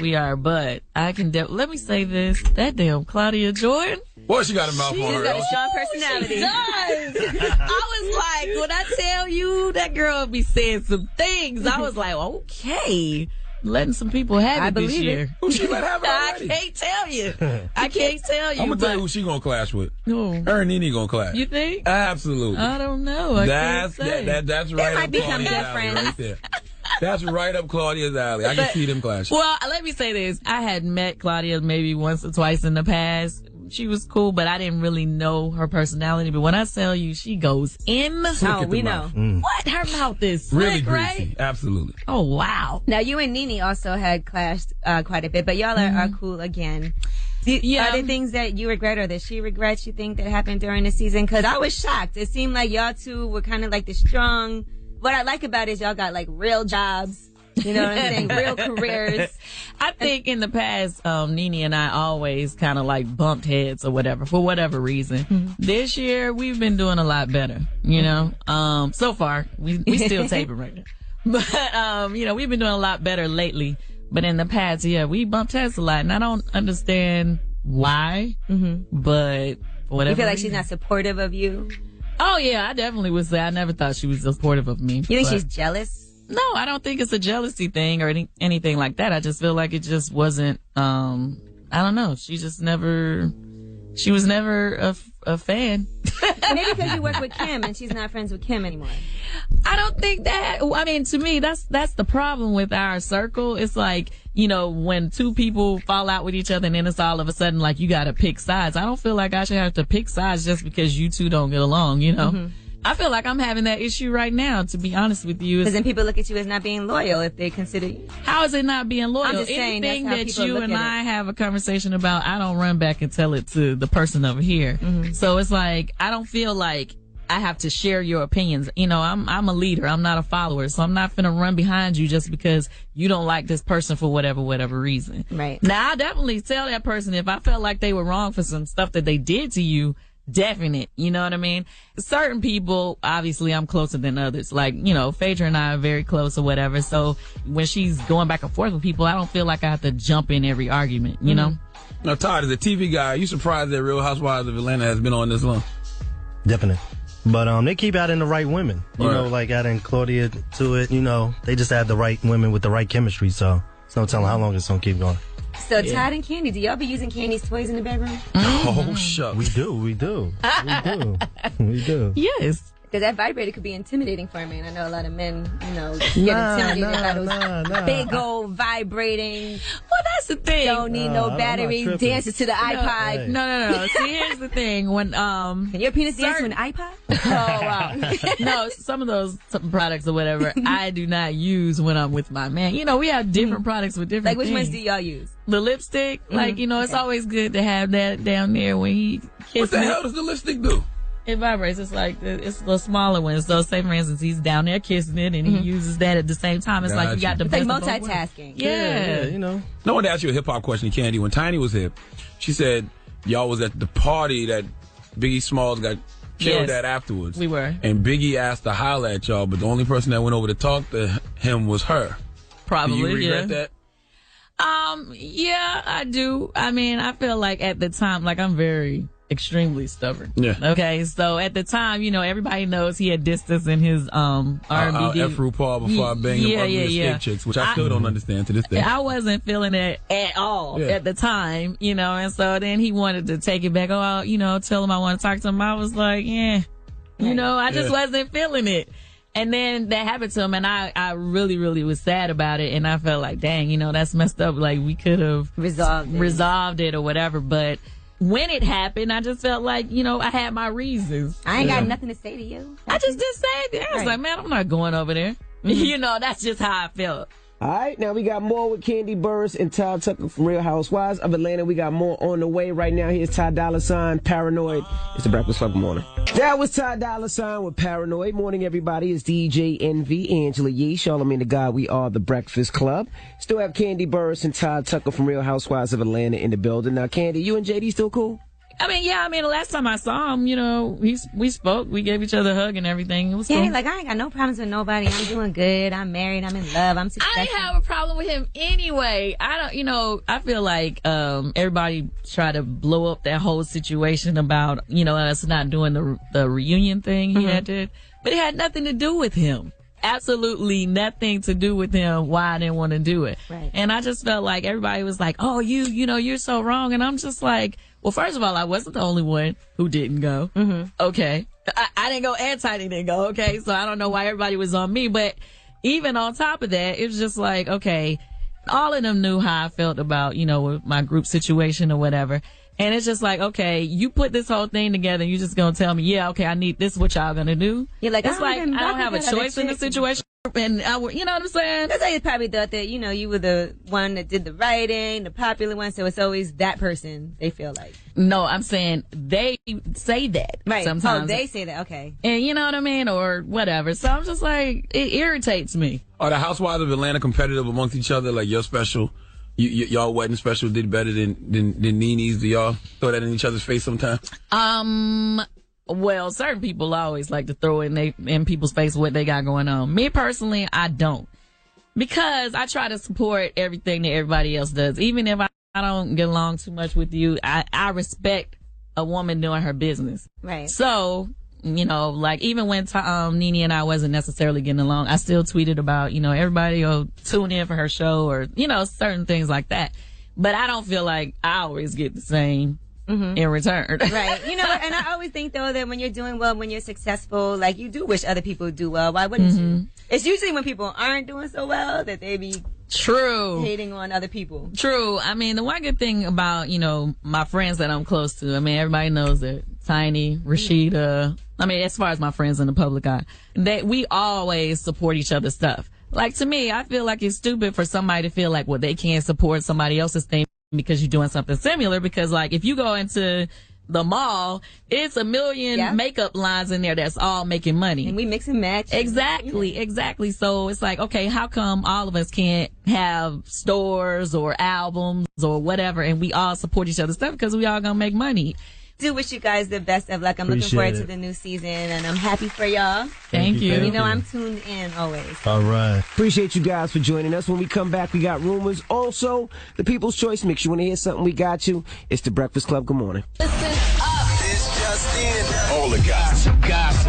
we are. But I can let me say this. That damn Claudia Jordan. Boy, she got a mouth on her. She's got a strong personality. She does. I was like, when I tell you, that girl be saying some things, I was like, okay. Letting some people have it this year. Who she let have it already? I can't tell you. I'm gonna tell you who she gonna clash with. Who? Her and Nene gonna clash. You think? Absolutely. I don't know. That's right up Claudia's alley right there. That's right up Claudia's alley. I can see them clashing. Well, let me say this. I had met Claudia maybe once or twice in the past. She was cool, but I didn't really know her personality. But when I tell you, she goes in. Oh, we know. What? Her mouth is slick, really greasy. Right? Absolutely. Oh, wow. Now, you and Nene also had clashed quite a bit, but y'all are cool again. Are there things that you regret or that she regrets, you think, that happened during the season? Because I was shocked. It seemed like y'all two were kind of like the strong... What I like about it is y'all got like real jobs. You know what I'm saying? Real careers. I think in the past, Nene and I always kind of like bumped heads or whatever, for whatever reason. Mm-hmm. This year, we've been doing a lot better, So far, we still taping right now. But, we've been doing a lot better lately. But in the past, we bumped heads a lot. And I don't understand why, but whatever. You feel like she's not supportive of you? Oh, yeah, I definitely would say I never thought she was supportive of me. You think she's jealous? No, I don't think it's a jealousy thing or anything like that. I just feel like it just wasn't, I don't know. She was never a fan. Maybe because you work with Kim and she's not friends with Kim anymore. I don't think that. I mean, to me, that's the problem with our circle. It's like, when two people fall out with each other and then it's all of a sudden like you got to pick sides. I don't feel like I should have to pick sides just because you two don't get along, Mm-hmm. I feel like I'm having that issue right now, to be honest with you. Because then people look at you as not being loyal if they consider you. How is it not being loyal? I'm just saying anything that's how that people you look and at I it. have a conversation about, I don't run back and tell it to the person over here. Mm-hmm. So it's like, I don't feel like I have to share your opinions. I'm a leader. I'm not a follower. So I'm not finna run behind you just because you don't like this person for whatever reason. Right. Now, I definitely tell that person if I felt like they were wrong for some stuff that they did to you, definite. You know what I mean? Certain people, obviously, I'm closer than others. Like, Phaedra and I are very close or whatever. So when she's going back and forth with people, I don't feel like I have to jump in every argument, you know? Now, Todd, as a TV guy, are you surprised that Real Housewives of Atlanta has been on this long? Definitely. But they keep adding the right women. You know, like adding Claudia to it. They just add the right women with the right chemistry. So it's no telling how long it's going to keep going. So Todd and Kandi, do y'all be using Kandi's toys in the bedroom? Oh, shucks. We do. We do. Yes. Because that vibrator could be intimidating for a man. I know a lot of men, get intimidated by those big old vibrating. Well, that's the thing. Don't need no battery. Dances to the iPod. No. See, here's the thing. When can your penis dance to an iPod? Oh wow. No, some of those products or whatever I do not use when I'm with my man. You know, we have different products with different Like which things. ones do y'all use? The lipstick, like, you know, it's always good to have that down there when he kisses. What the hell does the lipstick do? It vibrates. It's like, it's the smaller ones. So say for instance, he's down there kissing it and he uses that at the same time. It's like you got the best. It's like multitasking. Yeah, you know. I wanted to ask you a hip hop question, Kandi. When Tiny was here, she said y'all was at the party that Biggie Smalls got killed at afterwards. We were. And Biggie asked to holler at y'all, but the only person that went over to talk to him was her. Probably, do you regret that? Yeah, I do. I mean, I feel like at the time, like I'm very extremely stubborn. Yeah. Okay, so at the time, you know, everybody knows he had distance in his R&B. F. RuPaul before I banged them ugly escape chicks, which I still don't understand to this day. I wasn't feeling it at all at the time, you know, and so then he wanted to take it back. Oh, you know, tell him I want to talk to him. I was like, you know, I just wasn't feeling it. And then that happened to him, and I really, really was sad about it, and I felt like, dang, you know, that's messed up. Like, we could have resolved it or whatever, but when it happened, I just felt like, you know, I had my reasons. I ain't got nothing to say to you. I just didn't say it. I was like, man, I'm not going over there. You know, that's just how I felt. All right, now we got more with Kandi Burruss and Todd Tucker from Real Housewives of Atlanta. We got more on the way right now. Here's Ty Dolla $ign, Paranoid. It's the Breakfast Club Morning. That was Ty Dolla $ign with Paranoid. Morning, everybody. It's DJ Envy, Angela Yee, Charlagmane Tha God. We are the Breakfast Club. Still have Kandi Burruss and Todd Tucker from Real Housewives of Atlanta in the building. Now, Kandi, you and JD still cool? I mean, yeah, the last time I saw him, you know, we spoke, we gave each other a hug and everything. It was cool. Like, I ain't got no problems with nobody. I'm doing good. I'm married. I'm in love. I'm successful. I didn't have a problem with him anyway. I don't, you know, I feel like, everybody tried to blow up that whole situation about, you know, us not doing the reunion thing he had to, but it had nothing to do with him. Absolutely nothing to do with him why I didn't want to do it. Right. And I just felt like everybody was like, oh, you know, you're so wrong. And I'm just like, well, first of all, I wasn't the only one who didn't go. Okay. I didn't go and Tiny didn't go. Okay. So I don't know why everybody was on me. But even on top of that, it was just like, okay, all of them knew how I felt about, you know, with my group situation or whatever. And it's just like, okay, you put this whole thing together and you're just going to tell me, yeah, okay, I need this, what y'all going to do? You're like, it's like, I don't have a choice in the situation. And you know what I'm saying? That's like, probably thought that, you know, you were the one that did the writing, the popular one, so it's always that person, they feel like. No, I'm saying they say that. Right. Sometimes. Oh, they say that, okay. And you know what I mean? Or whatever. So I'm just like, it irritates me. Are the Housewives of Atlanta competitive amongst each other? Like your special, y'all wedding special did better than Nene's? Do y'all throw that in each other's face sometimes? Well, certain people always like to throw in people's face what they got going on. Me personally, I don't. Because I try to support everything that everybody else does. Even if I don't get along too much with you, I respect a woman doing her business. Right. So, you know, like even when Nene and I wasn't necessarily getting along, I still tweeted about, you know, everybody will tune in for her show or, you know, certain things like that. But I don't feel like I always get the same in return. Right. You know, and I always think, though, that when you're doing well, when you're successful, like, you do wish other people do well. Why wouldn't you? It's usually when people aren't doing so well that they be hating on other people. True. I mean, the one good thing about, you know, my friends that I'm close to, I mean, everybody knows that Tiny, Rashida, I mean, as far as my friends in the public eye, we always support each other's stuff. Like, to me, I feel like it's stupid for somebody to feel like, well, they can't support somebody else's thing because you're doing something similar. Because, like, if you go into the mall, it's a million makeup lines in there that's all making money. And we mix and match. Exactly. So it's like, okay, how come all of us can't have stores or albums or whatever and we all support each other's stuff because we all gonna make money? Do wish you guys the best of luck. I'm looking forward to the new season, and I'm happy for y'all. Thank you. You know I'm tuned in always. All right. Appreciate you guys for joining us. When we come back, we got rumors. Also, the People's Choice Mix. You want to hear something? We got you. It's the Breakfast Club. Good morning. Listen up. It's just in. All the gossip.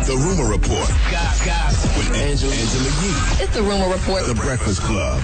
The Rumor Report. Gossip. With Angela Yee. It's the Rumor Report. The Breakfast Club.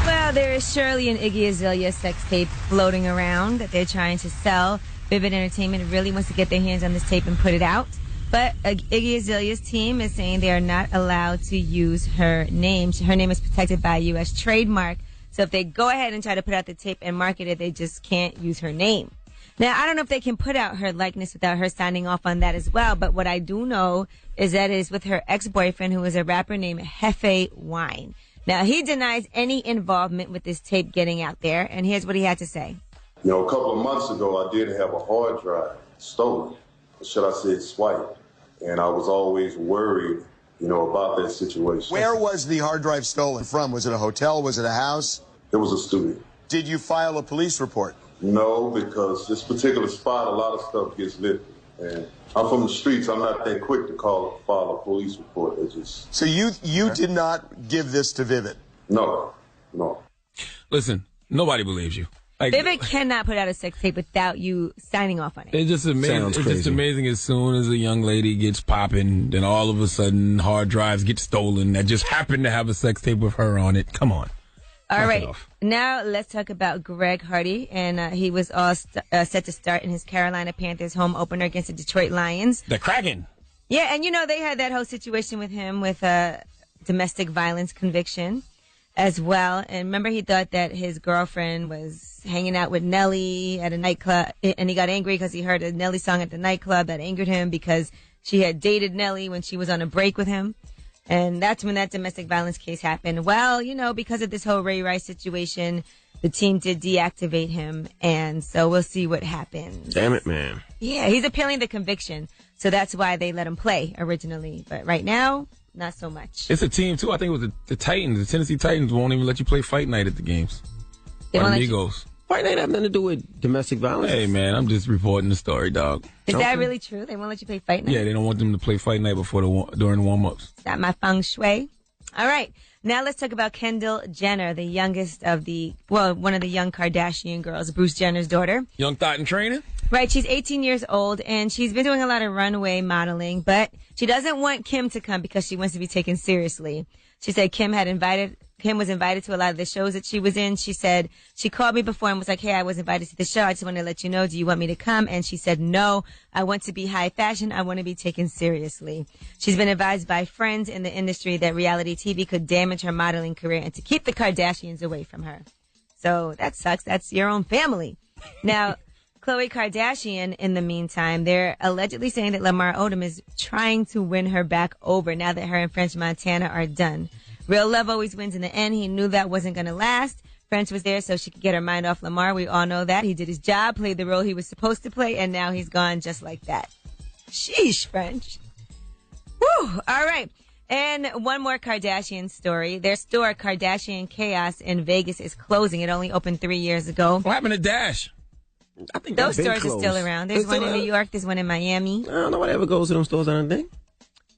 Well, there is Shirley and Iggy Azalea sex tape floating around that they're trying to sell. Vivid Entertainment really wants to get their hands on this tape and put it out. But Iggy Azalea's team is saying they are not allowed to use her name. Her name is protected by a U.S. trademark. So if they go ahead and try to put out the tape and market it, they just can't use her name. Now, I don't know if they can put out her likeness without her signing off on that as well, but what I do know is that it is with her ex-boyfriend, who is a rapper named Hefe Wine. Now, he denies any involvement with this tape getting out there, and here's what he had to say. You know, a couple of months ago, I did have a hard drive stolen, or should I say swiped, and I was always worried, you know, about that situation. Where was the hard drive stolen from? Was it a hotel? Was it a house? It was a studio. Did you file a police report? No, because this particular spot, a lot of stuff gets lifted, and I'm from the streets. I'm not that quick to file a police report. It just... So you did not give this to Vivid? No. Listen, nobody believes you. Like, Vivid cannot put out a sex tape without you signing off on it. It's just amazing. It's just amazing. As soon as a young lady gets popping, then all of a sudden hard drives get stolen that just happen to have a sex tape with her on it. Come on. All right. Now let's talk about Greg Hardy, and he was all set to start in his Carolina Panthers home opener against the Detroit Lions. The Kraken. Yeah, and you know they had that whole situation with him with a domestic violence conviction as well. And remember, he thought that his girlfriend was hanging out with Nelly at a nightclub, and he got angry because he heard a Nelly song at the nightclub that angered him because she had dated Nelly when she was on a break with him. And that's when that domestic violence case happened. Well, you know, because of this whole Ray Rice situation, the team did deactivate him, and so we'll see what happens. Damn it, man. Yeah, he's appealing the conviction, so that's why they let him play originally. But right now, not so much. It's a team, too. I think it was the Titans. The Tennessee Titans won't even let you play Fight Night at the games. They won't let Amigos. Fight Night have nothing to do with domestic violence. Hey, man, I'm just reporting the story, dog. Is that really true? They won't let you play Fight Night? Yeah, they don't want them to play Fight Night during warm-ups. Is that my feng shui? All right. Now let's talk about Kendall Jenner, the youngest of one of the young Kardashian girls, Bruce Jenner's daughter. Young thought in training? Right. She's 18 years old, and she's been doing a lot of runway modeling, but she doesn't want Kim to come because she wants to be taken seriously. She said Kim was invited to a lot of the shows that she was in. She said, she called me before and was like, hey, I was invited to the show. I just want to let you know, do you want me to come? And she said, no, I want to be high fashion. I want to be taken seriously. She's been advised by friends in the industry that reality TV could damage her modeling career and to keep the Kardashians away from her. So that sucks. That's your own family. Now, Khloe Kardashian, in the meantime, they're allegedly saying that Lamar Odom is trying to win her back over now that her and French Montana are done. Real love always wins in the end. He knew that wasn't going to last. French was there so she could get her mind off Lamar. We all know that. He did his job, played the role he was supposed to play, and now he's gone just like that. Sheesh, French. Whew. All right. And one more Kardashian story. Their store, Kardashian Chaos in Vegas, is closing. It only opened 3 years ago. What happened to Dash? I think those stores are still around. There's one in New York. There's one in Miami. I don't know whatever goes to them stores, I don't think.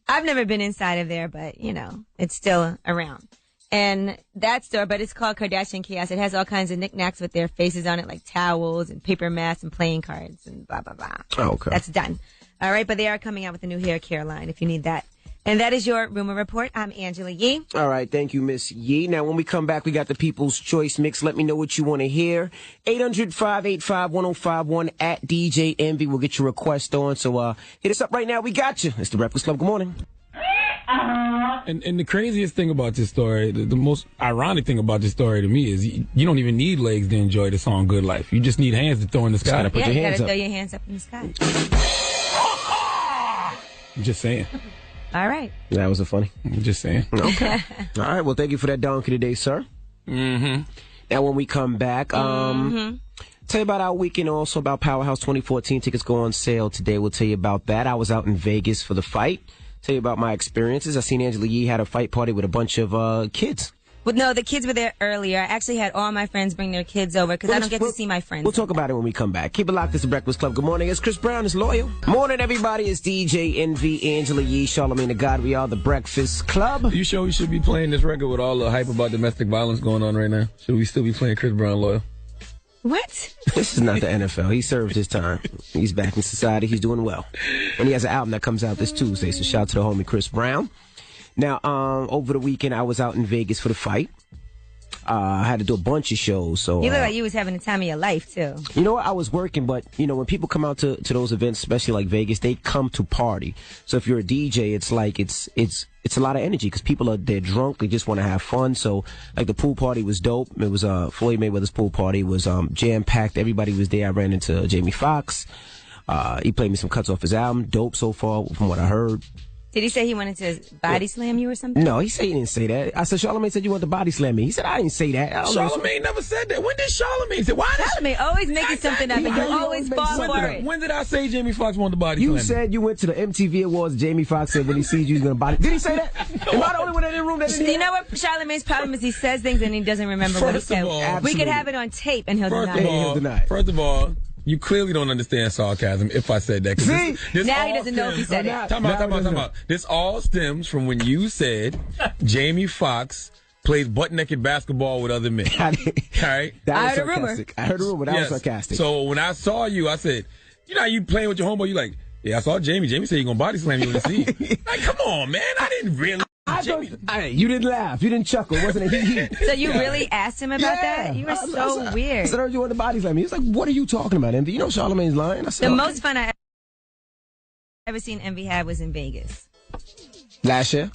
I've never been inside of there, but, you know, it's still around. And that store, but it's called Kardashian Chaos. It has all kinds of knickknacks with their faces on it, like towels and paper masks and playing cards and blah, blah, blah. Oh, okay. That's done. All right, but they are coming out with a new hair care line if you need that. And that is your Rumor Report. I'm Angela Yee. All right. Thank you, Miss Yee. Now, when we come back, we got the People's Choice Mix. Let me know what you want to hear. 800-585-1051 at DJ Envy. We'll get your request on. So, hit us up right now. We got you. It's the Breakfast Club. Good morning. And the craziest thing about this story, the most ironic thing about this story to me is you don't even need legs to enjoy the song Good Life. You just need hands to throw in the sky. You gotta throw your hands up in the sky. I'm just saying. All right. That was funny. I'm just saying. Okay. All right. Well, thank you for that donkey today, sir. Mm-hmm. Now, when we come back, tell you about our weekend, also about Powerhouse 2014. Tickets go on sale today. We'll tell you about that. I was out in Vegas for the fight. Tell you about my experiences. I seen Angela Yee had a fight party with a bunch of kids. Well, no, the kids were there earlier. I actually had all my friends bring their kids over because I don't get to see my friends. We'll talk about it when we come back. Keep it locked. It's the Breakfast Club. Good morning. It's Chris Brown. It's Loyal. Morning, everybody. It's DJ Envy, Angela Yee, Charlagmane Tha God. We are the Breakfast Club. You sure we should be playing this record with all the hype about domestic violence going on right now? Should we still be playing Chris Brown, Loyal? What? This is not the NFL. He served his time. He's back in society. He's doing well. And he has an album that comes out this Tuesday. So shout out to the homie Chris Brown. Now, over the weekend, I was out in Vegas for the fight. I had to do a bunch of shows. So you look like you was having the time of your life too. You know what? I was working, but you know when people come out to those events, especially like Vegas, they come to party. So if you're a DJ, it's like it's a lot of energy because they're drunk, they just want to have fun. So like the pool party was dope. It was Floyd Mayweather's pool party. It was jam packed. Everybody was there. I ran into Jamie Foxx. He played me some cuts off his album. Dope so far from what I heard. Did he say he wanted to body slam you or something? No, he didn't say that. I said, Charlagmane said you want to body slam me. He said, I didn't say that. Charlagmane never said that. When did Charlagmane say? Why Charlagmane always making something up and you always fall for it. When did I say Jamie Foxx wanted to body slam You me? said you went to the MTV Awards. Jamie Foxx said when he sees you, he's going to body. Did he say that? Am I the only one in the room that didn't You know what Charlamagne's problem is? He says things and he doesn't remember what he said. We could have it on tape and he'll deny it. First of all, you clearly don't understand sarcasm if I said that. See? Now he doesn't know if he said it. Time out. This all stems from when you said Jamie Foxx plays butt-naked basketball with other men. All right? I heard a rumor. I heard a rumor. That was sarcastic. So when I saw you, I said, you know how you playing with your homeboy? You like, yeah, I saw Jamie. Jamie said he's going to body slam you when he see you. Like, come on, man. I didn't really. You didn't laugh. You didn't chuckle. Wasn't it? He. So you really asked him about that? You were so weird. I said, I heard you want to body slam me. He was like, what are you talking about, Envy? You know Charlamagne's lying. I said, the most fun I ever seen Envy have was in Vegas. Last year?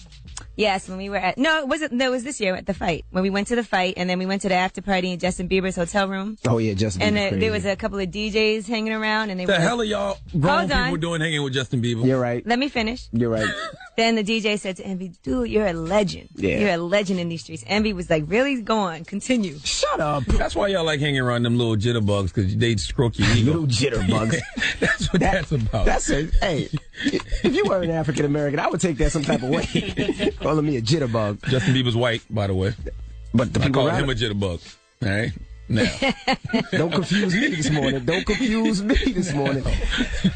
Yes, when we were at... No, it was this year at the fight. When we went to the fight, and then we went to the after party in Justin Bieber's hotel room. Oh, yeah, Justin Bieber. And there was a couple of DJs hanging around, and they were... The hell are y'all grown people doing hanging with Justin Bieber? You're right. Let me finish. You're right. Then the DJ said to Envy, dude, you're a legend. Yeah. You're a legend in these streets. Envy was like, really? Go on. Continue. Shut up. That's why y'all like hanging around them little jitterbugs, because they stroke your ego. Little jitterbugs. That's what that's about. That's it. Hey, if you were an African American, I would take that some type of way. Calling me a jitterbug. Justin Bieber's white, by the way. But the people I call him a jitterbug. All right? Now. Don't confuse me this morning. Don't confuse me this morning.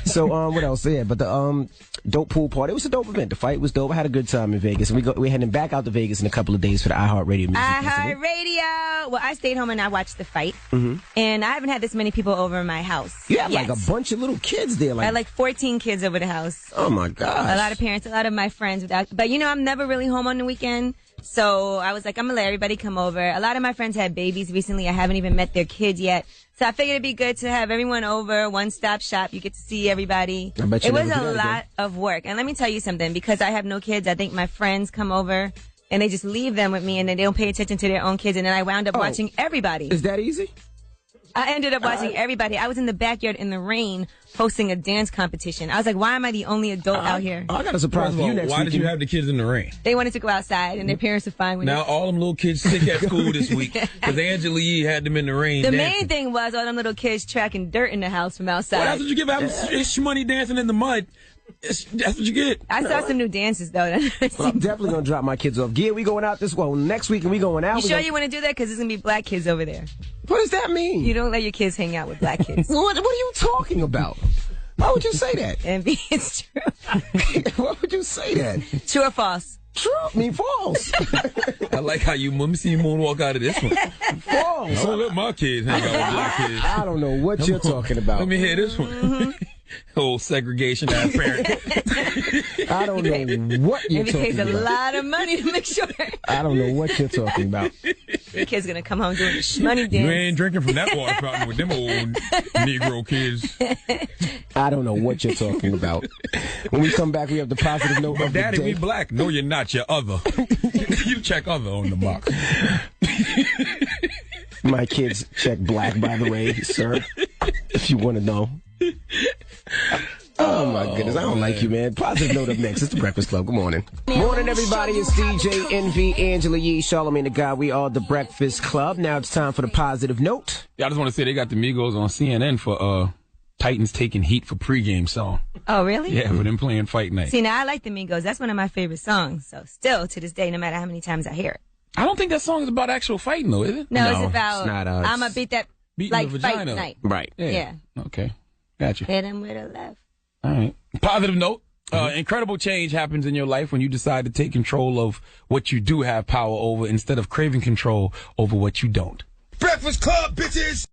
So, what else? Yeah, but the dope pool party. It was a dope event. The fight was dope. I had a good time in Vegas. And we're heading back out to Vegas in a couple of days for the iHeartRadio music festival. iHeartRadio! Well, I stayed home and I watched the fight. Mm-hmm. And I haven't had this many people over in my house. You had like a bunch of little kids there. I had like 14 kids over the house. Oh, my gosh. A lot of parents, a lot of my friends. But, you know, I'm never really home on the weekend. So I was like, I'm going to let everybody come over. A lot of my friends had babies recently. I haven't even met their kids yet. So I figured it'd be good to have everyone over, one-stop shop. You get to see everybody. It was a lot of work. And let me tell you something. Because I have no kids, I think my friends come over and they just leave them with me and then they don't pay attention to their own kids. And then I wound up watching everybody. Is that easy? I ended up watching everybody. I was in the backyard in the rain hosting a dance competition. I was like, why am I the only adult out here? I got a surprise for you next week. Why did you have the kids in the rain? They wanted to go outside, and their parents were fine with it. Now all them little kids sick at school this week because Angela Yee had them in the rain. The main thing was all them little kids tracking dirt in the house from outside. Well, that's what you get for having money dancing in the mud. That's what you get. I saw some new dances, though. Well, I'm definitely going to drop my kids off. We going out next week and we going out. You sure you want to do that? Because there's going to be black kids over there. What does that mean? You don't let your kids hang out with black kids. What are you talking about? Why would you say that? Envy, it's true. Why would you say that? True or false? True. I mean, false. I like how you see you moonwalk out of this one. False. I don't let my kids hang out with black kids. I don't know what you're talking about. Let me hear this one. Mm-hmm. Old segregation ass parent. I don't know what you're talking about. It pays a lot of money to make sure. I don't know what you're talking about. Your kid's gonna come home doing money dance. You ain't drinking from that water fountain with them old Negro kids. I don't know what you're talking about. When we come back, we have the positive note of Daddy, the day. we black. No, you're not. You're other. You check other on the box. My kids check black, by the way, sir. If you want to know. Oh my goodness, I don't like you, man. Positive note up next. It's the Breakfast Club. Good morning. Morning, everybody. It's DJ Envy, Angela Yee, Charlagmane Tha God. We are the Breakfast Club. Now it's time for the positive note. Yeah, I just want to say they got the Migos on CNN for Titans taking heat for pregame song. Oh, really? Yeah, for them playing Fight Night. See, now I like the Migos. That's one of my favorite songs. So still to this day, no matter how many times I hear it. I don't think that song is about actual fighting, though, is it? No, it's about it's not, I'm going to beat that like Fight Night. Right. Yeah. Okay. Gotcha. Hit him with a left. All right. Positive note. Incredible change happens in your life when you decide to take control of what you do have power over instead of craving control over what you don't. Breakfast Club, bitches!